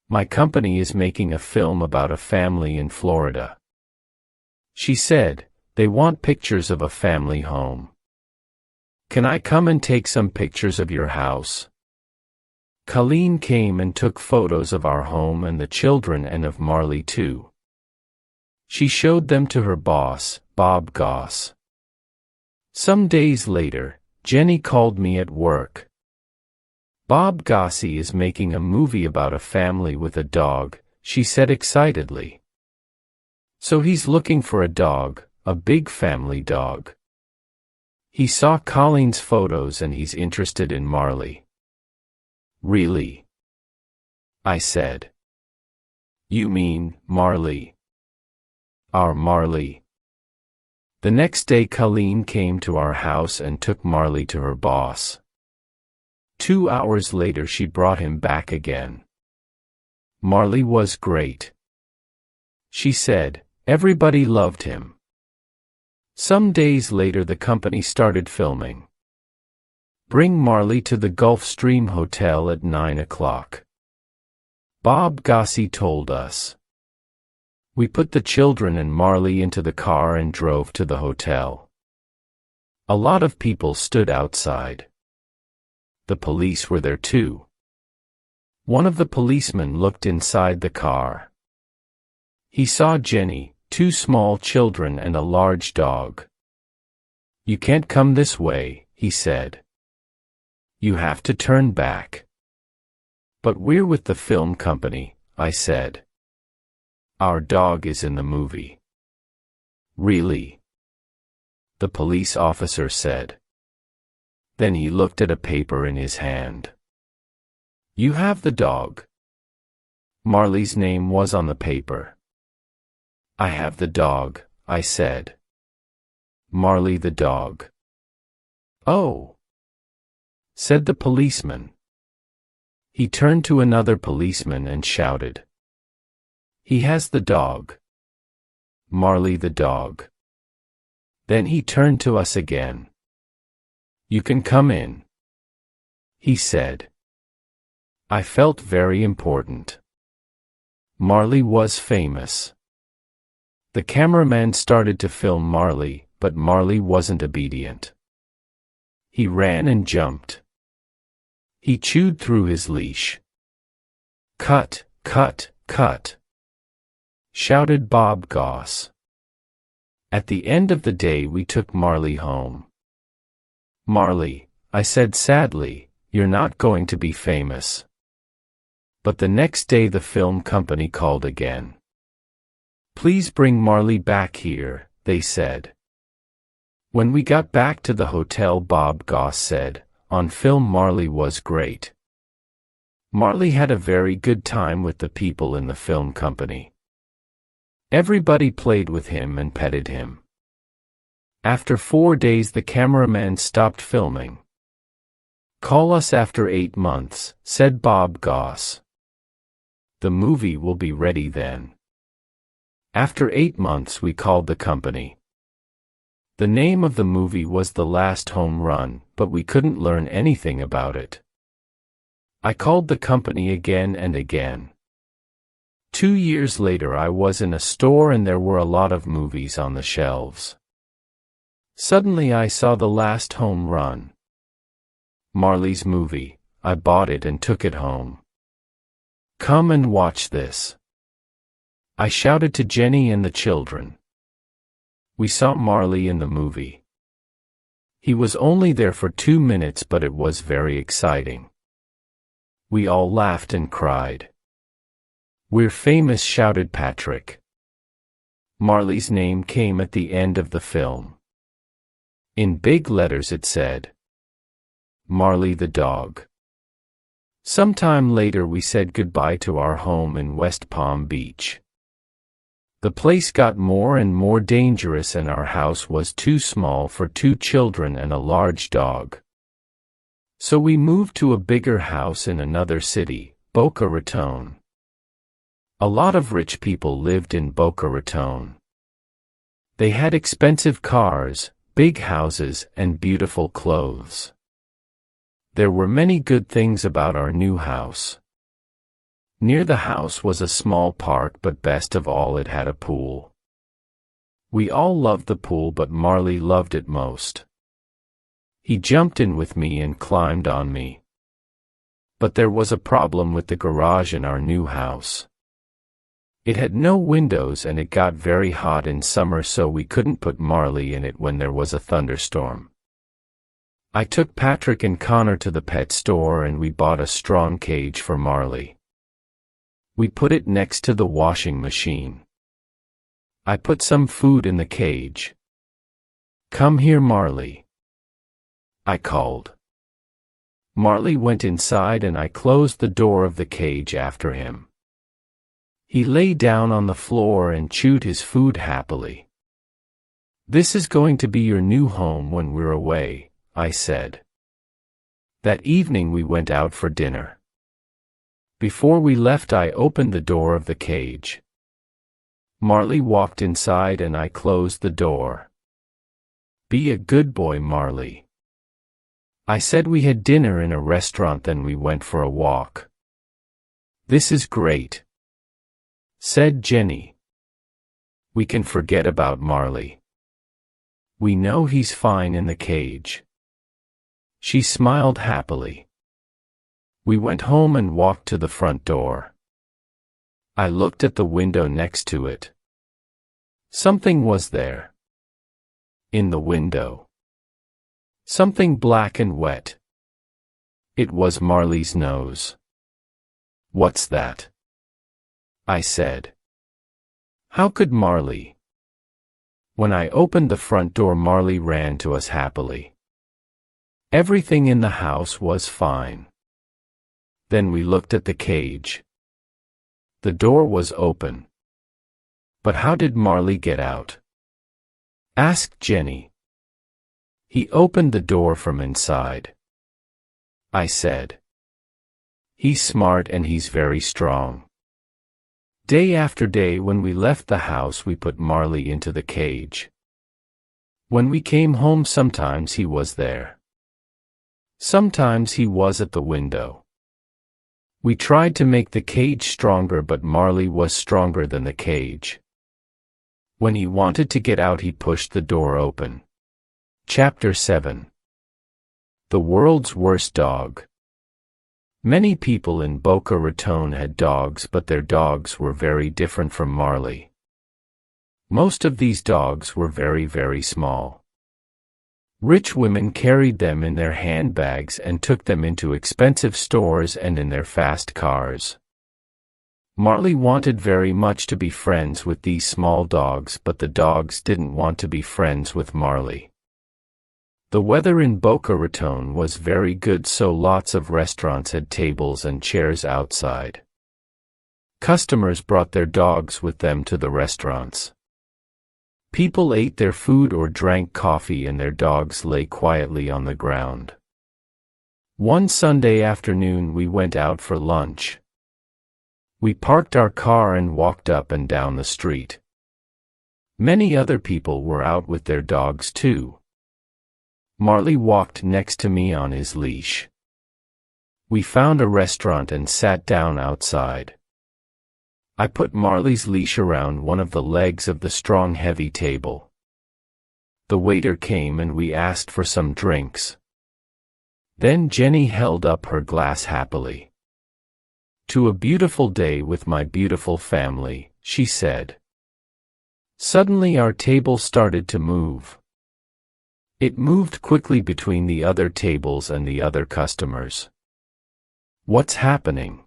"My company is making a film about a family in Florida," she said. "They want pictures of a family home. Can I come and take some pictures of your house?" Colleen came and took photos of our home and the children and of Marley too. She showed them to her boss, Bob Goss. Some days later, Jenny called me at work. "Bob Gossie is making a movie about a family with a dog," she said excitedly. "So he's looking for a dog, a big family dog. He saw Colleen's photos and he's interested in Marley." "Really?" I said. "You mean Marley?" "Our Marley." The next day Colleen came to our house and took Marley to her boss. 2 hours later she brought him back again. Marley was great. She said, everybody loved him. Some days later the company started filming. Bring Marley to the Gulfstream Hotel at 9 o'clock. Bob Gossie told us. We put the children and Marley into the car and drove to the hotel. A lot of people stood outside. The police were there too. One of the policemen looked inside the car. He saw Jenny, 2 small children and a large dog. "You can't come this way," he said. "You have to turn back." "But we're with the film company," I said. "Our dog is in the movie." "Really?" the police officer said. Then he looked at a paper in his hand. "You have the dog." Marley's name was on the paper. "I have the dog," I said. "Marley the dog." "Oh," said the policeman. He turned to another policeman and shouted, He has the dog. Marley the dog. Then he turned to us again. You can come in, he said. I felt very important. Marley was famous. The cameraman started to film Marley, but Marley wasn't obedient. He ran and jumped. He chewed through his leash. Cut, cut, cut, shouted Bob Goss. At the end of the day we took Marley home. Marley, I said sadly, you're not going to be famous. But the next day the film company called again. Please bring Marley back here, they said. When we got back to the hotel, Bob Goss said, on film Marley was great. Marley had a very good time with the people in the film company. Everybody played with him and petted him. After 4 days the cameraman stopped filming. Call us after 8 months, said Bob Goss. The movie will be ready then. After 8 months we called the company. The name of the movie was The Last Home Run, but we couldn't learn anything about it. I called the company again and again. 2 years later I was in a store and there were a lot of movies on the shelves. Suddenly I saw The Last Home Run. Marley's movie. I bought it and took it home. Come and watch this, I shouted to Jenny and the children. We saw Marley in the movie. He was only there for 2 minutes, but it was very exciting. We all laughed and cried. We're famous, shouted Patrick. Marley's name came at the end of the film. In big letters it said, Marley the dog. Sometime later we said goodbye to our home in West Palm Beach. The place got more and more dangerous and our house was too small for 2 children and a large dog. So we moved to a bigger house in another city, Boca Raton. A lot of rich people lived in Boca Raton. They had expensive cars, big houses, and beautiful clothes. There were many good things about our new house. Near the house was a small park, but best of all it had a pool. We all loved the pool, but Marley loved it most. He jumped in with me and climbed on me. But there was a problem with the garage in our new house. It had no windows and it got very hot in summer, so we couldn't put Marley in it when there was a thunderstorm. I took Patrick and Connor to the pet store and we bought a strong cage for Marley. We put it next to the washing machine. I put some food in the cage. Come here, Marley, I called. Marley went inside and I closed the door of the cage after him. He lay down on the floor and chewed his food happily. This is going to be your new home when we're away, I said. That evening we went out for dinner. Before we left I opened the door of the cage. Marley walked inside and I closed the door. Be a good boy, Marley, I said. We had dinner in a restaurant, then we went for a walk. This is great, said Jenny. We can forget about Marley. We know he's fine in the cage. She smiled happily. We went home and walked to the front door. I looked at the window next to it. Something was there. In the window. Something black and wet. It was Marley's nose. What's that? I said. How could Marley? When I opened the front door, Marley ran to us happily. Everything in the house was fine. Then we looked at the cage. The door was open. But how did Marley get out? Asked Jenny. He opened the door from inside, I said. He's smart and he's very strong. Day after day when we left the house we put Marley into the cage. When we came home sometimes he was there. Sometimes he was at the window. We tried to make the cage stronger but Marley was stronger than the cage. When he wanted to get out he pushed the door open. Chapter 7. The World's Worst Dog. Many people in Boca Raton had dogs but their dogs were very different from Marley. Most of these dogs were very, very small. Rich women carried them in their handbags and took them into expensive stores and in their fast cars. Marley wanted very much to be friends with these small dogs, but the dogs didn't want to be friends with Marley. The weather in Boca Raton was very good, so lots of restaurants had tables and chairs outside. Customers brought their dogs with them to the restaurants. People ate their food or drank coffee and their dogs lay quietly on the ground. One Sunday afternoon we went out for lunch. We parked our car and walked up and down the street. Many other people were out with their dogs too. Marley walked next to me on his leash. We found a restaurant and sat down outside. I put Marley's leash around one of the legs of the strong heavy table. The waiter came and we asked for some drinks. Then Jenny held up her glass happily. "To a beautiful day with my beautiful family," she said. Suddenly our table started to move. It moved quickly between the other tables and the other customers. "What's happening?"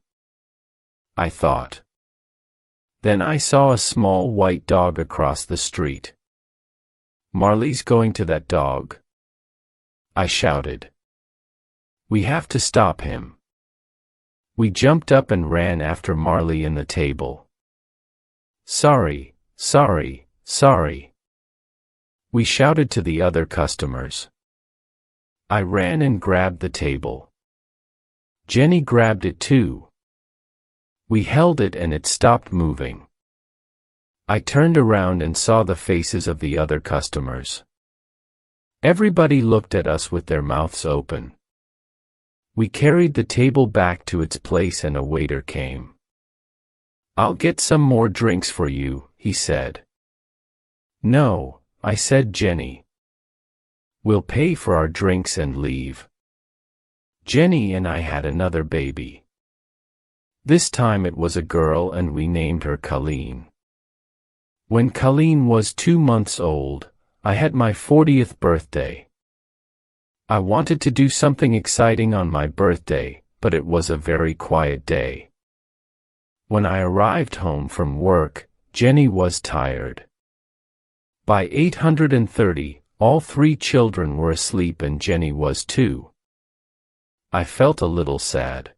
I thought. Then I saw a small white dog across the street. "Marley's going to that dog," I shouted. "We have to stop him." We jumped up and ran after Marley in the table. "Sorry, sorry, sorry," we shouted to the other customers. I ran and grabbed the table. Jenny grabbed it too. We held it and it stopped moving. I turned around and saw the faces of the other customers. Everybody looked at us with their mouths open. We carried the table back to its place and a waiter came. "I'll get some more drinks for you," he said. "No," I said, Jenny. "We'll pay for our drinks and leave." Jenny and I had another baby. This time it was a girl and we named her Colleen. When Colleen was 2 months old, I had my 40th birthday. I wanted to do something exciting on my birthday, but it was a very quiet day. When I arrived home from work, Jenny was tired. By 8:30, all 3 children were asleep and Jenny was too. I felt a little sad.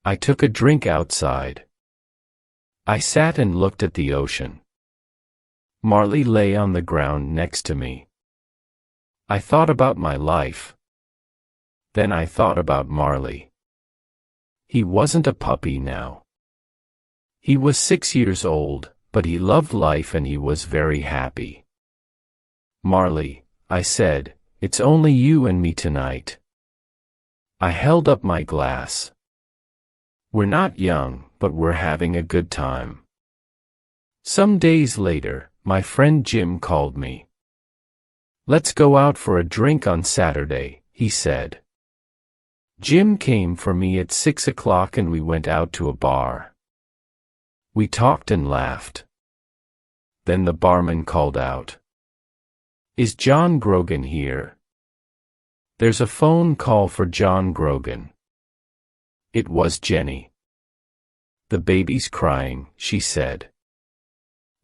I took a drink outside. I sat and looked at the ocean. Marley lay on the ground next to me. I thought about my life. Then I thought about Marley. He wasn't a puppy now. He was 6 years old, but he loved life and he was very happy. "Marley," I said, "it's only you and me tonight." I held up my glass. "We're not young, but we're having a good time." Some days later, my friend Jim called me. "Let's go out for a drink on Saturday," he said. Jim came for me at 6 o'clock and we went out to a bar. We talked and laughed. Then the barman called out, "Is John Grogan here?" "There's a phone call for John Grogan." It was Jenny. "The baby's crying," she said.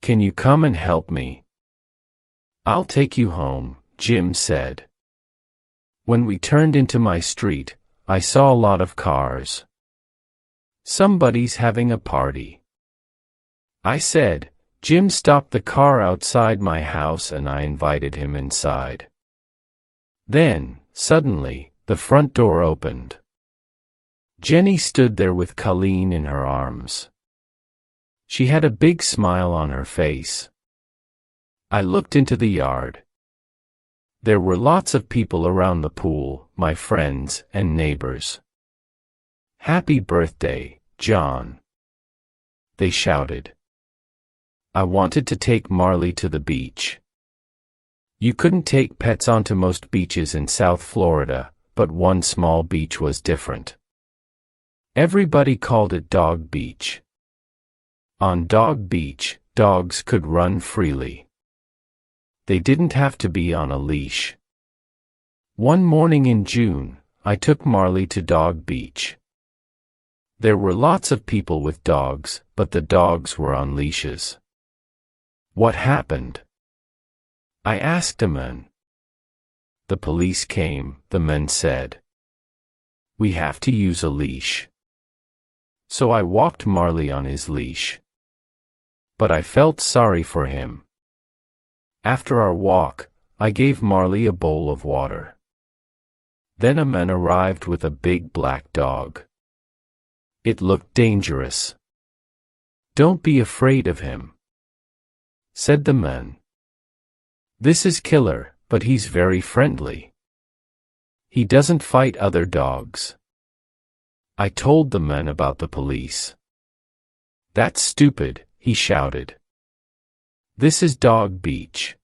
"Can you come and help me?" "I'll take you home," Jim said. When we turned into my street, I saw a lot of cars. "Somebody's having a party," I said. Jim stopped the car outside my house and I invited him inside. Then, suddenly, the front door opened. Jenny stood there with Colleen in her arms. She had a big smile on her face. I looked into the yard. There were lots of people around the pool, my friends and neighbors. "Happy birthday, John," they shouted. I wanted to take Marley to the beach. You couldn't take pets onto most beaches in South Florida, but one small beach was different. Everybody called it Dog Beach. On Dog Beach, dogs could run freely. They didn't have to be on a leash. One morning in June, I took Marley to Dog Beach. There were lots of people with dogs, but the dogs were on leashes. What happened? I asked a man. The police came, the men said. We have to use a leash. So I walked Marley on his leash. But I felt sorry for him. After our walk, I gave Marley a bowl of water. Then a man arrived with a big black dog. It looked dangerous. Don't be afraid of him, said the man. This is Killer, but he's very friendly. He doesn't fight other dogs. I told the man about the police. That's stupid, he shouted. This is Dog Beach.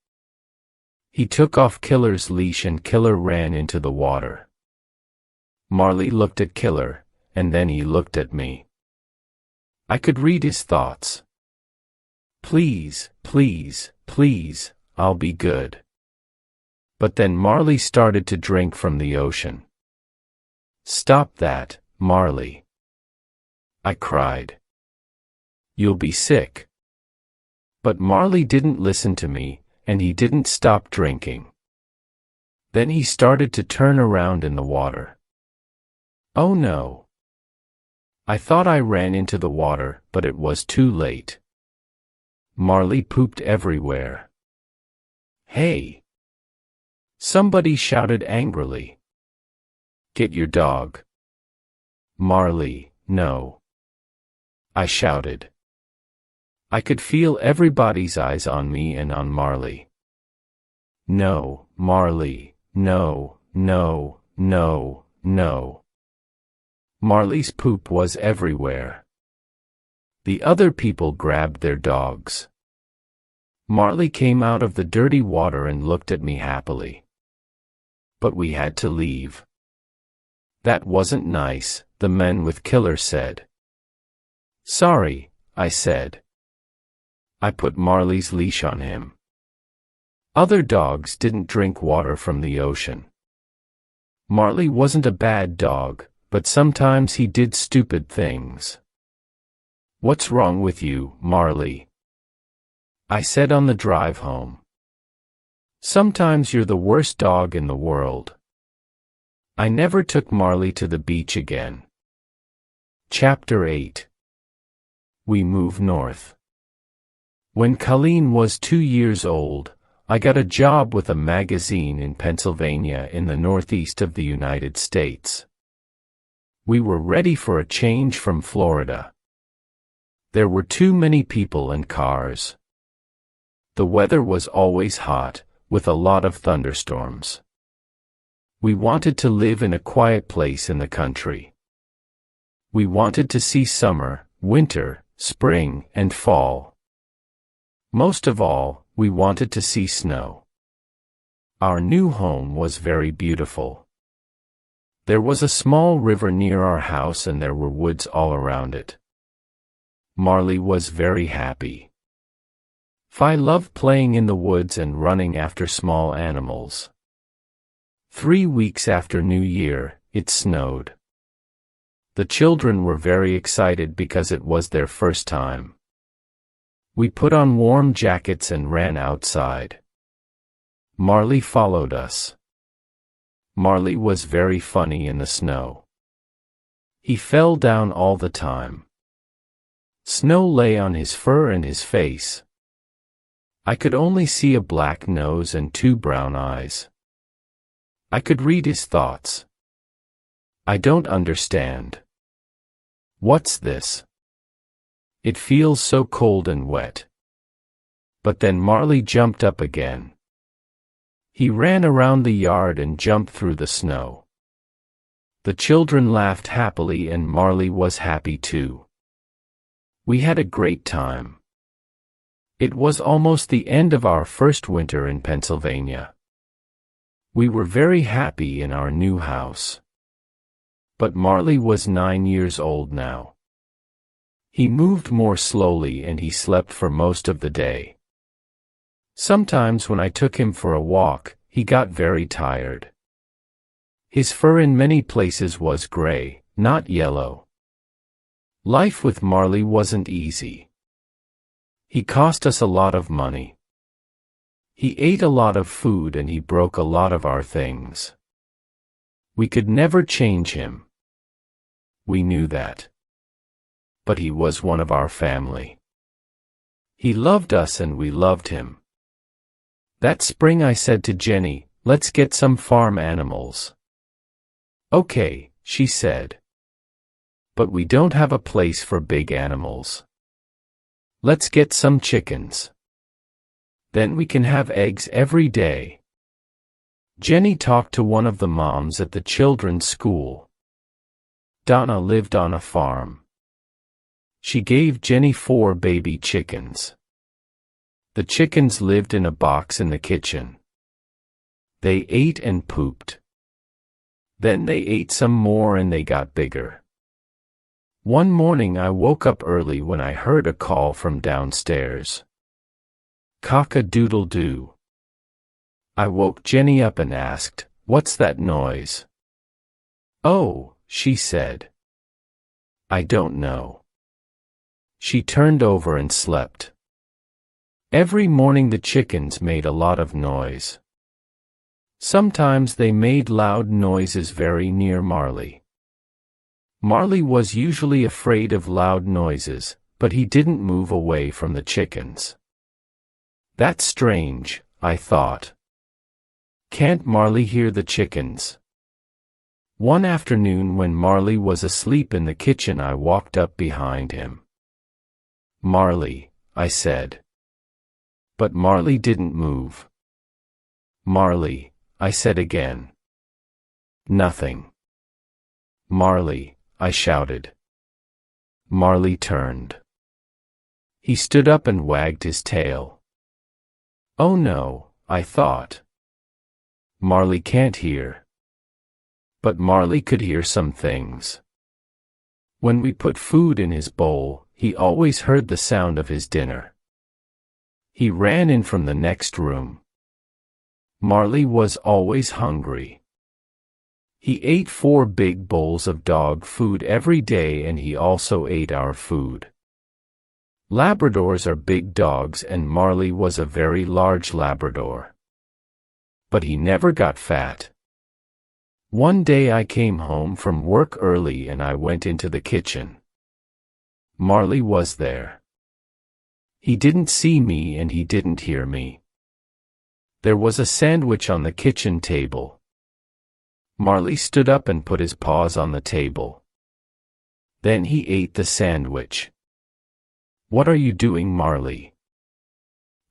He took off Killer's leash and Killer ran into the water. Marley looked at Killer, and then he looked at me. I could read his thoughts. Please, please, please, I'll be good. But then Marley started to drink from the ocean. Stop that, Marley, I cried. You'll be sick. But Marley didn't listen to me, and he didn't stop drinking. Then he started to turn around in the water. Oh no. I thought I ran into the water, but it was too late. Marley pooped everywhere. Hey! Somebody shouted angrily. Get your dog. Marley, no. I shouted. I could feel everybody's eyes on me and on Marley. No, Marley, no, no, no, no. Marley's poop was everywhere. The other people grabbed their dogs. Marley came out of the dirty water and looked at me happily. But we had to leave. That wasn't nice, the men with Killer said. Sorry, I said. I put Marley's leash on him. Other dogs didn't drink water from the ocean. Marley wasn't a bad dog, but sometimes he did stupid things. What's wrong with you, Marley? I said on the drive home. Sometimes you're the worst dog in the world. I never took Marley to the beach again. Chapter 8. We move north. When Colleen was 2 years old, I got a job with a magazine in Pennsylvania in the northeast of the United States. We were ready for a change from Florida. There were too many people and cars. The weather was always hot, with a lot of thunderstorms. We wanted to live in a quiet place in the country. We wanted to see summer, winter, spring, and fall. Most of all, we wanted to see snow. Our new home was very beautiful. There was a small river near our house and there were woods all around it. Marley was very happy. I loved playing in the woods and running after small animals. 3 weeks after New Year, it snowed. The children were very excited because it was their first time. We put on warm jackets and ran outside. Marley followed us. Marley was very funny in the snow. He fell down all the time. Snow lay on his fur and his face. I could only see a black nose and 2 brown eyes. I could read his thoughts. I don't understand. What's this? It feels so cold and wet. But then Marley jumped up again. He ran around the yard and jumped through the snow. The children laughed happily and Marley was happy too. We had a great time. It was almost the end of our first winter in Pennsylvania. We were very happy in our new house. But Marley was 9 years old now. He moved more slowly and he slept for most of the day. Sometimes when I took him for a walk, he got very tired. His fur in many places was gray, not yellow. Life with Marley wasn't easy. He cost us a lot of money. He ate a lot of food and he broke a lot of our things. We could never change him. We knew that. But he was one of our family. He loved us and we loved him. That spring I said to Jenny, "Let's get some farm animals." "Okay," she said. "But we don't have a place for big animals. Let's get some chickens. Then we can have eggs every day." Jenny talked to one of the moms at the children's school. Donna lived on a farm. She gave Jenny 4 baby chickens. The chickens lived in a box in the kitchen. They ate and pooped. Then they ate some more and they got bigger. One morning I woke up early when I heard a call from downstairs. Cock-a-doodle-doo. I woke Jenny up and asked, "What's that noise?" "Oh," she said. "I don't know." She turned over and slept. Every morning the chickens made a lot of noise. Sometimes they made loud noises very near Marley. Marley was usually afraid of loud noises, but he didn't move away from the chickens. That's strange, I thought. Can't Marley hear the chickens? One afternoon when Marley was asleep in the kitchen I walked up behind him. "Marley," I said. But Marley didn't move. "Marley," I said again. Nothing. "Marley," I shouted. Marley turned. He stood up and wagged his tail. Oh no, I thought. Marley can't hear. But Marley could hear some things. When we put food in his bowl, he always heard the sound of his dinner. He ran in from the next room. Marley was always hungry. He ate 4 big bowls of dog food every day and he also ate our food. Labradors are big dogs and Marley was a very large Labrador. But he never got fat. One day I came home from work early and I went into the kitchen. Marley was there. He didn't see me and he didn't hear me. There was a sandwich on the kitchen table. Marley stood up and put his paws on the table. Then he ate the sandwich. "What are you doing, Marley?"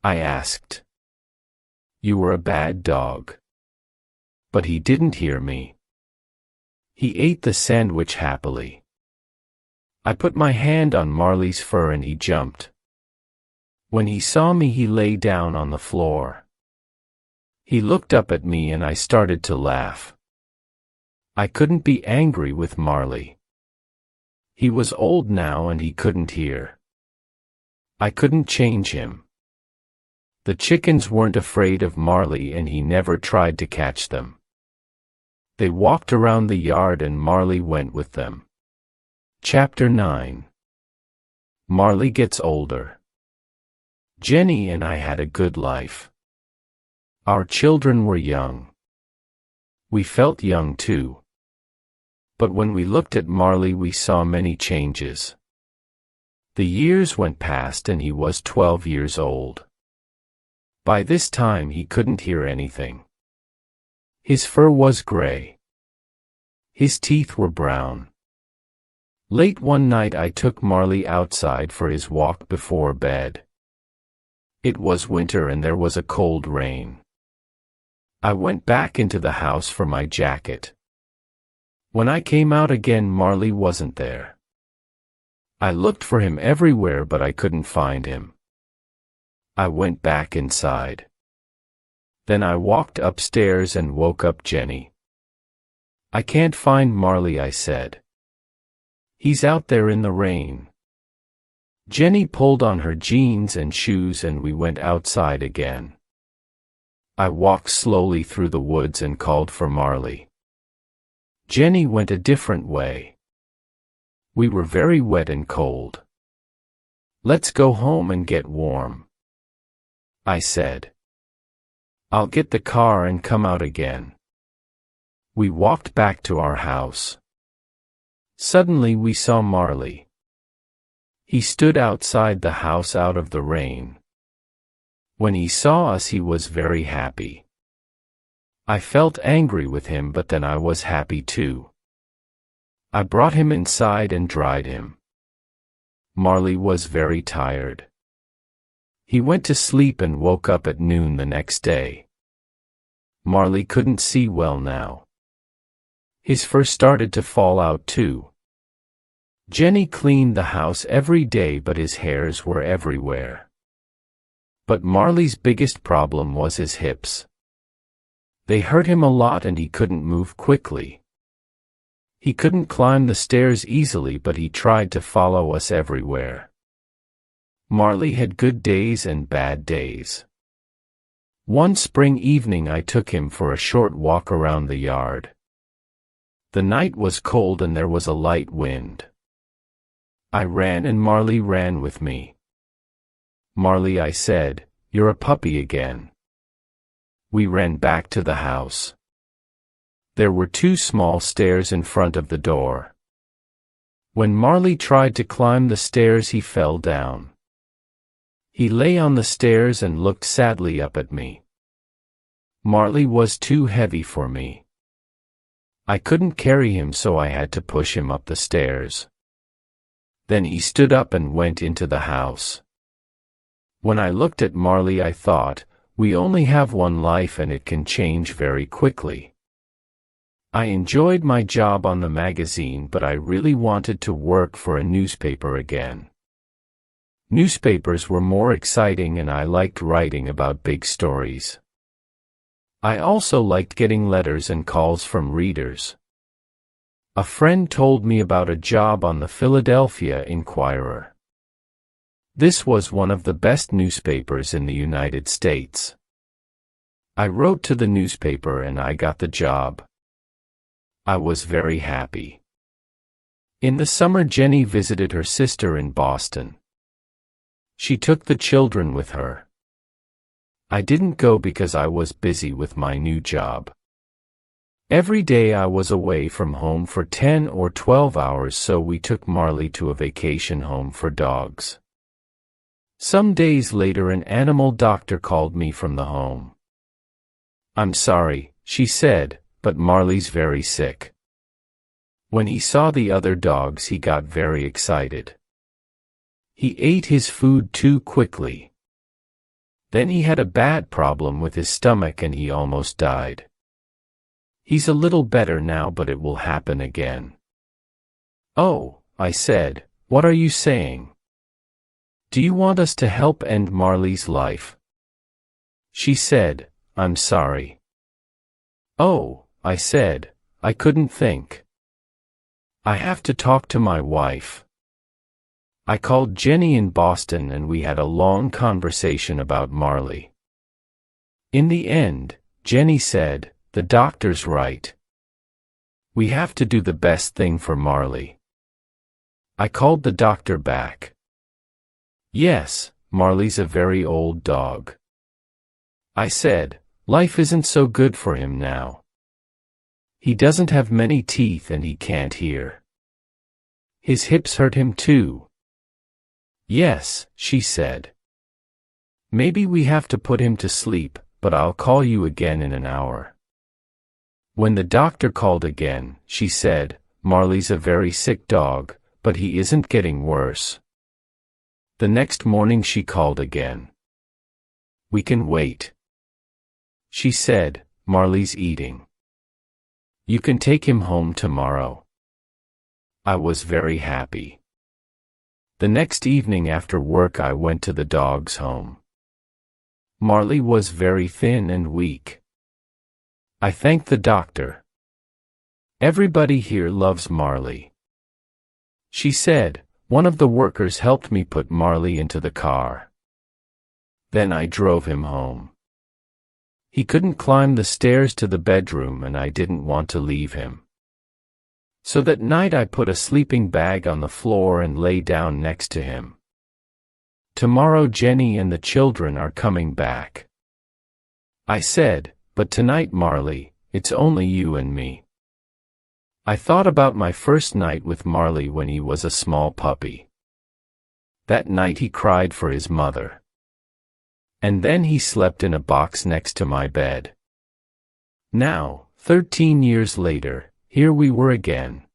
I asked. "You were a bad dog." But he didn't hear me. He ate the sandwich happily. I put my hand on Marley's fur and he jumped. When he saw me he lay down on the floor. He looked up at me and I started to laugh. I couldn't be angry with Marley. He was old now and he couldn't hear. I couldn't change him. The chickens weren't afraid of Marley and he never tried to catch them. They walked around the yard and Marley went with them. Chapter 9. Marley gets older. Jenny and I had a good life. Our children were young. We felt young too. But when we looked at Marley we saw many changes. The years went past and he was 12 years old. By this time he couldn't hear anything. His fur was gray. His teeth were brown. Late one night I took Marley outside for his walk before bed. It was winter and there was a cold rain. I went back into the house for my jacket. When I came out again, Marley wasn't there. I looked for him everywhere but I couldn't find him. I went back inside. Then I walked upstairs and woke up Jenny. "I can't find Marley," I said. "He's out there in the rain." Jenny pulled on her jeans and shoes and we went outside again. I walked slowly through the woods and called for Marley. Jenny went a different way. We were very wet and cold. "Let's go home and get warm," I said. "I'll get the car and come out again." We walked back to our house. Suddenly we saw Marley. He stood outside the house out of the rain. When he saw us, he was very happy. I felt angry with him, but then I was happy too. I brought him inside and dried him. Marley was very tired. He went to sleep and woke up at noon the next day. Marley couldn't see well now. His fur started to fall out too. Jenny cleaned the house every day but his hairs were everywhere. But Marley's biggest problem was his hips. They hurt him a lot and he couldn't move quickly. He couldn't climb the stairs easily but he tried to follow us everywhere. Marley had good days and bad days. One spring evening I took him for a short walk around the yard. The night was cold and there was a light wind. I ran and Marley ran with me. "Marley," I said, "you're a puppy again." We ran back to the house. There were 2 small stairs in front of the door. When Marley tried to climb the stairs, he fell down. He lay on the stairs and looked sadly up at me. Marley was too heavy for me. I couldn't carry him, so I had to push him up the stairs. Then he stood up and went into the house. When I looked at Marley, I thought, we only have one life and it can change very quickly. I enjoyed my job on the magazine, but I really wanted to work for a newspaper again. Newspapers were more exciting and I liked writing about big stories. I also liked getting letters and calls from readers. A friend told me about a job on the Philadelphia Inquirer. This was one of the best newspapers in the United States. I wrote to the newspaper and I got the job. I was very happy. In the summer, Jenny visited her sister in Boston. She took the children with her. I didn't go because I was busy with my new job. Every day I was away from home for 10 or 12 hours, so we took Marley to a vacation home for dogs. Some days later, an animal doctor called me from the home. "I'm sorry," she said, "but Marley's very sick." When he saw the other dogs, he got very excited. He ate his food too quickly. Then he had a bad problem with his stomach and he almost died. He's a little better now, but it will happen again. "Oh," I said, "what are you saying? Do you want us to help end Marley's life?" She said, "I'm sorry." "Oh," I said, "I couldn't think. I have to talk to my wife." I called Jenny in Boston and we had a long conversation about Marley. In the end, Jenny said, "The doctor's right. We have to do the best thing for Marley." I called the doctor back. "Yes, Marley's a very old dog." I said, "Life isn't so good for him now. He doesn't have many teeth and he can't hear. His hips hurt him too." "Yes," she said. "Maybe we have to put him to sleep, but I'll call you again in an hour." When the doctor called again, she said, "Marley's a very sick dog, but he isn't getting worse." The next morning she called again. "We can wait," she said. "Marley's eating. You can take him home tomorrow." I was very happy. The next evening after work I went to the dog's home. Marley was very thin and weak. I thanked the doctor. "Everybody here loves Marley," she said. "One of the workers helped me put Marley into the car. Then I drove him home. He couldn't climb the stairs to the bedroom and I didn't want to leave him. So that night I put a sleeping bag on the floor and lay down next to him. Tomorrow Jenny and the children are coming back," I said, "but tonight, Marley, it's only you and me." I thought about my first night with Marley when he was a small puppy. That night he cried for his mother. And then he slept in a box next to my bed. Now, 13 years later, here we were again.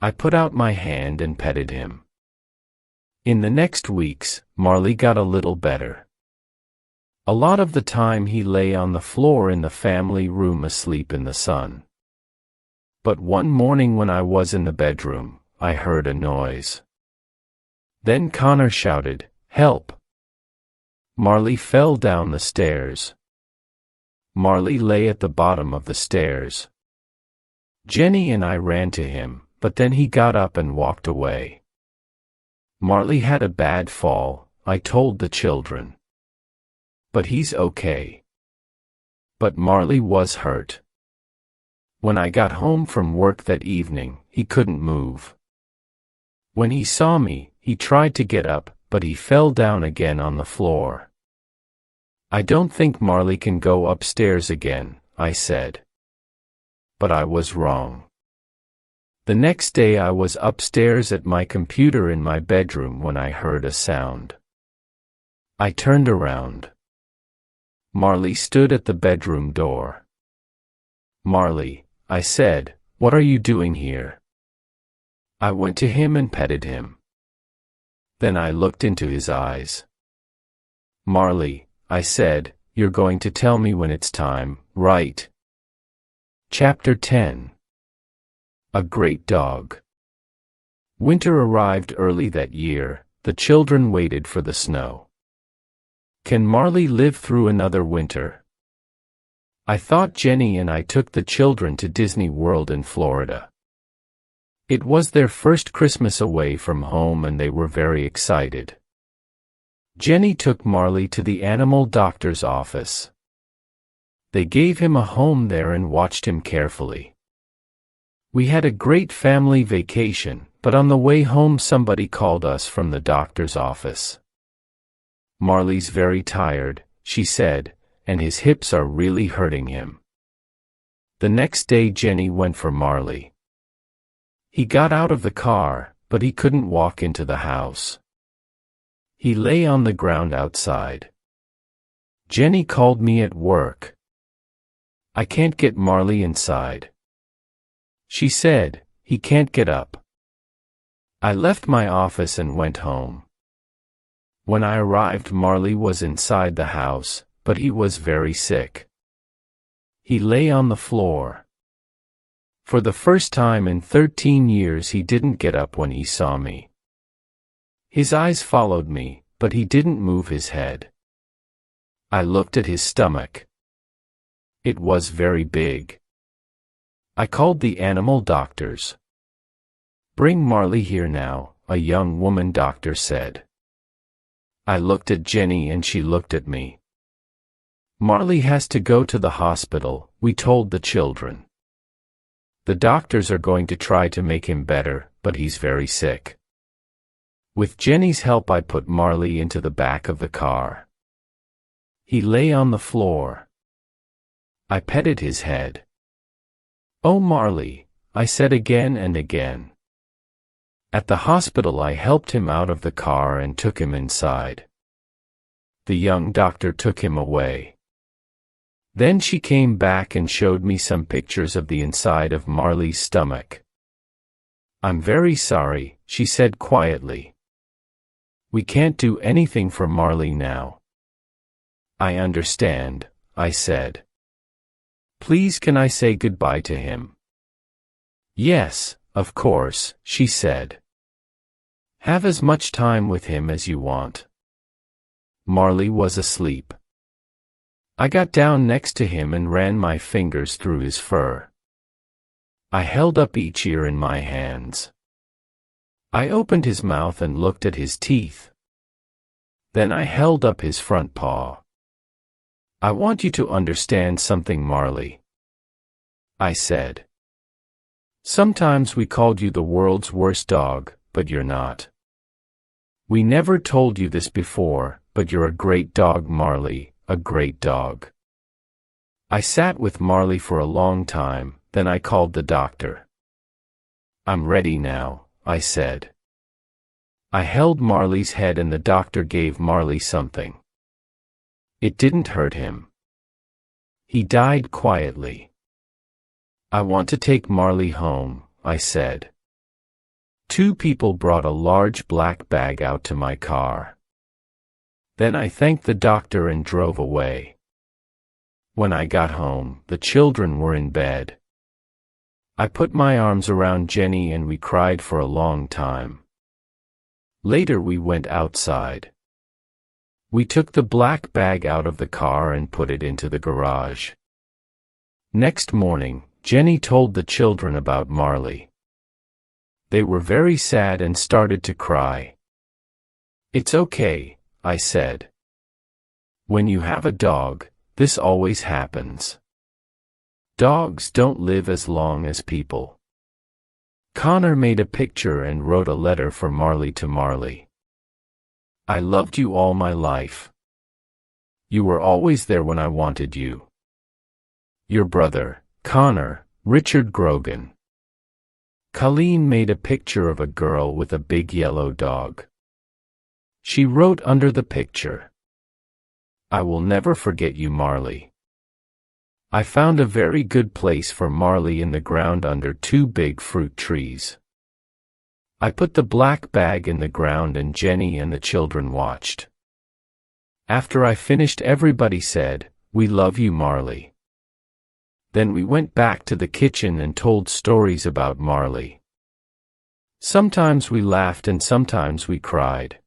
I put out my hand and petted him. In the next weeks, Marley got a little better. A lot of the time he lay on the floor in the family room asleep in the sun. But one morning when I was in the bedroom, I heard a noise. Then Connor shouted, "Help!" Marley fell down the stairs. Marley lay at the bottom of the stairs. Jenny and I ran to him, but then he got up and walked away. Marley had a bad fall, I told the children. But he's okay. But Marley was hurt. When I got home from work that evening, he couldn't move. When he saw me, he tried to get up, but he fell down again on the floor. "I don't think Marley can go upstairs again," I said. But I was wrong. The next day I was upstairs at my computer in my bedroom when I heard a sound. I turned around. Marley stood at the bedroom door. "Marley," I said, "what are you doing here?" I went to him and petted him. Then I looked into his eyes. "Marley," I said, "you're going to tell me when it's time, right?" Chapter 10. A Great Dog. Winter arrived early that year. The children waited for the snow. Can Marley live through another winter? I thought Jenny and I took the children to Disney World in Florida. It was their first Christmas away from home and they were very excited. Jenny took Marley to the animal doctor's office. They gave him a home there and watched him carefully. We had a great family vacation, but on the way home somebody called us from the doctor's office. "Marley's very tired," she said, "and his hips are really hurting him." The next day Jenny went for Marley. He got out of the car, but he couldn't walk into the house. He lay on the ground outside. Jenny called me at work. "I can't get Marley inside," she said. "He can't get up." I left my office and went home. When I arrived, Marley was inside the house, but he was very sick. He lay on the floor. For the first time in 13 years he didn't get up when he saw me. His eyes followed me, but he didn't move his head. I looked at his stomach. It was very big. I called the animal doctors. "Bring Marley here now," a young woman doctor said. I looked at Jenny and she looked at me. "Marley has to go to the hospital," we told the children. "The doctors are going to try to make him better, but he's very sick." With Jenny's help I put Marley into the back of the car. He lay on the floor. I petted his head. "Oh Marley," I said again and again. At the hospital I helped him out of the car and took him inside. The young doctor took him away. Then she came back and showed me some pictures of the inside of Marley's stomach. I'm very sorry, she said quietly. We can't do anything for Marley now. I understand, I said. Please can I say goodbye to him? Yes, of course, she said. Have as much time with him as you want. Marley was asleep. I got down next to him and ran my fingers through his fur. I held up each ear in my hands. I opened his mouth and looked at his teeth. Then I held up his front paw. I want you to understand something, Marley, I said. Sometimes we called you the world's worst dog, but you're not. We never told you this before, but you're a great dog, Marley, a great dog. I sat with Marley for a long time, then I called the doctor. I'm ready now, I said. I held Marley's head and the doctor gave Marley something. It didn't hurt him. He died quietly. I want to take Marley home, I said. Two people brought a large black bag out to my car. Then I thanked the doctor and drove away. When I got home, the children were in bed. I put my arms around Jenny and we cried for a long time. Later we went outside. We took the black bag out of the car and put it into the garage. Next morning, Jenny told the children about Marley. They were very sad and started to cry. It's okay, I said. When you have a dog, this always happens. Dogs don't live as long as people. Connor made a picture and wrote a letter for Marley to Marley. I loved you all my life. You were always there when I wanted you. Your brother, Connor, Richard Grogan. Colleen made a picture of a girl with a big yellow dog. She wrote under the picture, I will never forget you, Marley. I found a very good place for Marley in the ground under two big fruit trees. I put the black bag in the ground and Jenny and the children watched. After I finished, everybody said, We love you, Marley. Then we went back to the kitchen and told stories about Marley. Sometimes we laughed and sometimes we cried.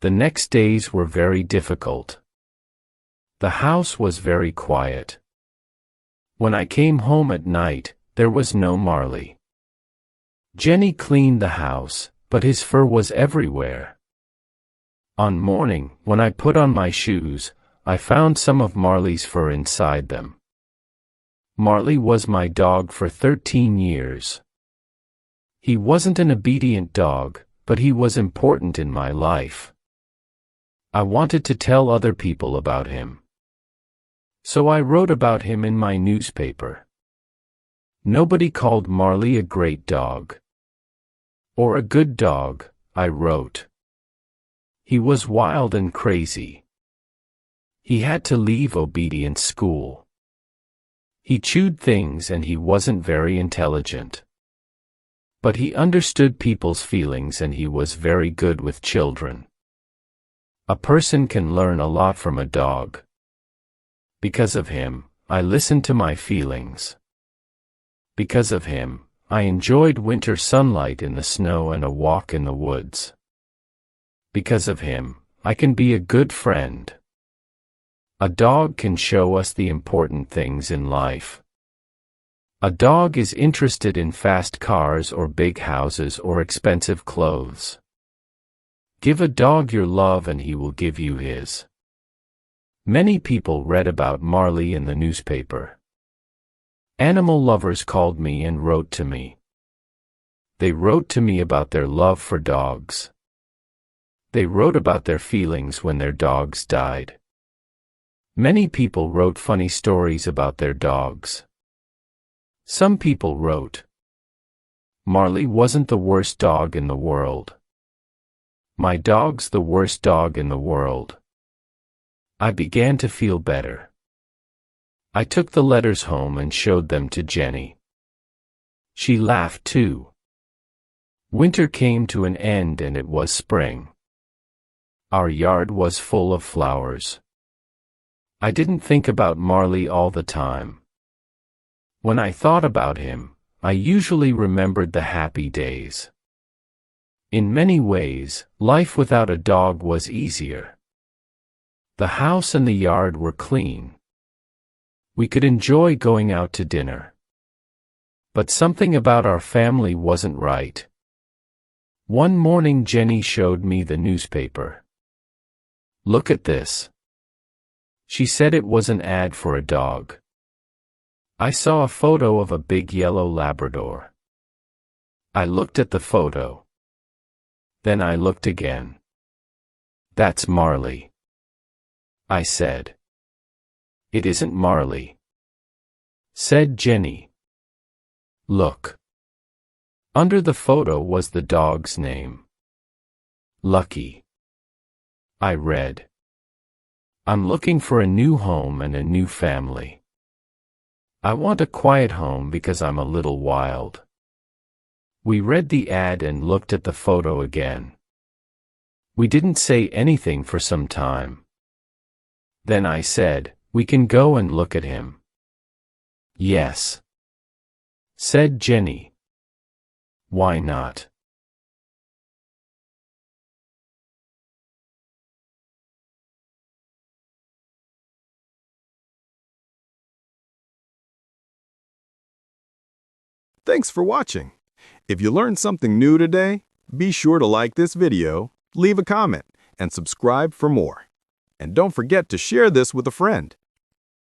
The next days were very difficult. The house was very quiet. When I came home at night, there was no Marley. Jenny cleaned the house, but his fur was everywhere. On morning, when I put on my shoes, I found some of Marley's fur inside them. Marley was my dog for 13 years. He wasn't an obedient dog, but he was important in my life. I wanted to tell other people about him. So I wrote about him in my newspaper. Nobody called Marley a great dog. Or a good dog, I wrote. He was wild and crazy. He had to leave obedience school. He chewed things and he wasn't very intelligent. But he understood people's feelings and he was very good with children. A person can learn a lot from a dog. Because of him, I listened to my feelings. Because of him, I enjoyed winter sunlight in the snow and a walk in the woods. Because of him, I can be a good friend. A dog can show us the important things in life. A dog is interested in fast cars or big houses or expensive clothes. Give a dog your love and he will give you his. Many people read about Marley in the newspaper. Animal lovers called me and wrote to me. They wrote to me about their love for dogs. They wrote about their feelings when their dogs died. Many people wrote funny stories about their dogs. Some people wrote, Marley wasn't the worst dog in the world. My dog's the worst dog in the world. I began to feel better. I took the letters home and showed them to Jenny. She laughed too. Winter came to an end and it was spring. Our yard was full of flowers. I didn't think about Marley all the time. When I thought about him, I usually remembered the happy days. In many ways, life without a dog was easier. The house and the yard were clean. We could enjoy going out to dinner. But something about our family wasn't right. One morning Jenny showed me the newspaper. "Look at this." She said it was an ad for a dog. I saw a photo of a big yellow Labrador. I looked at the photo. Then I looked again. "That's Marley," I said. "It isn't Marley," said Jenny. "Look." Under the photo was the dog's name. Lucky. I read. "I'm looking for a new home and a new family. I want a quiet home because I'm a little wild." We read the ad and looked at the photo again. We didn't say anything for some time. Then I said, "We can go and look at him." "Yes," said Jenny. "Why not?" Thanks for watching. If you learned something new today, be sure to like this video, leave a comment, and subscribe for more. And don't forget to share this with a friend.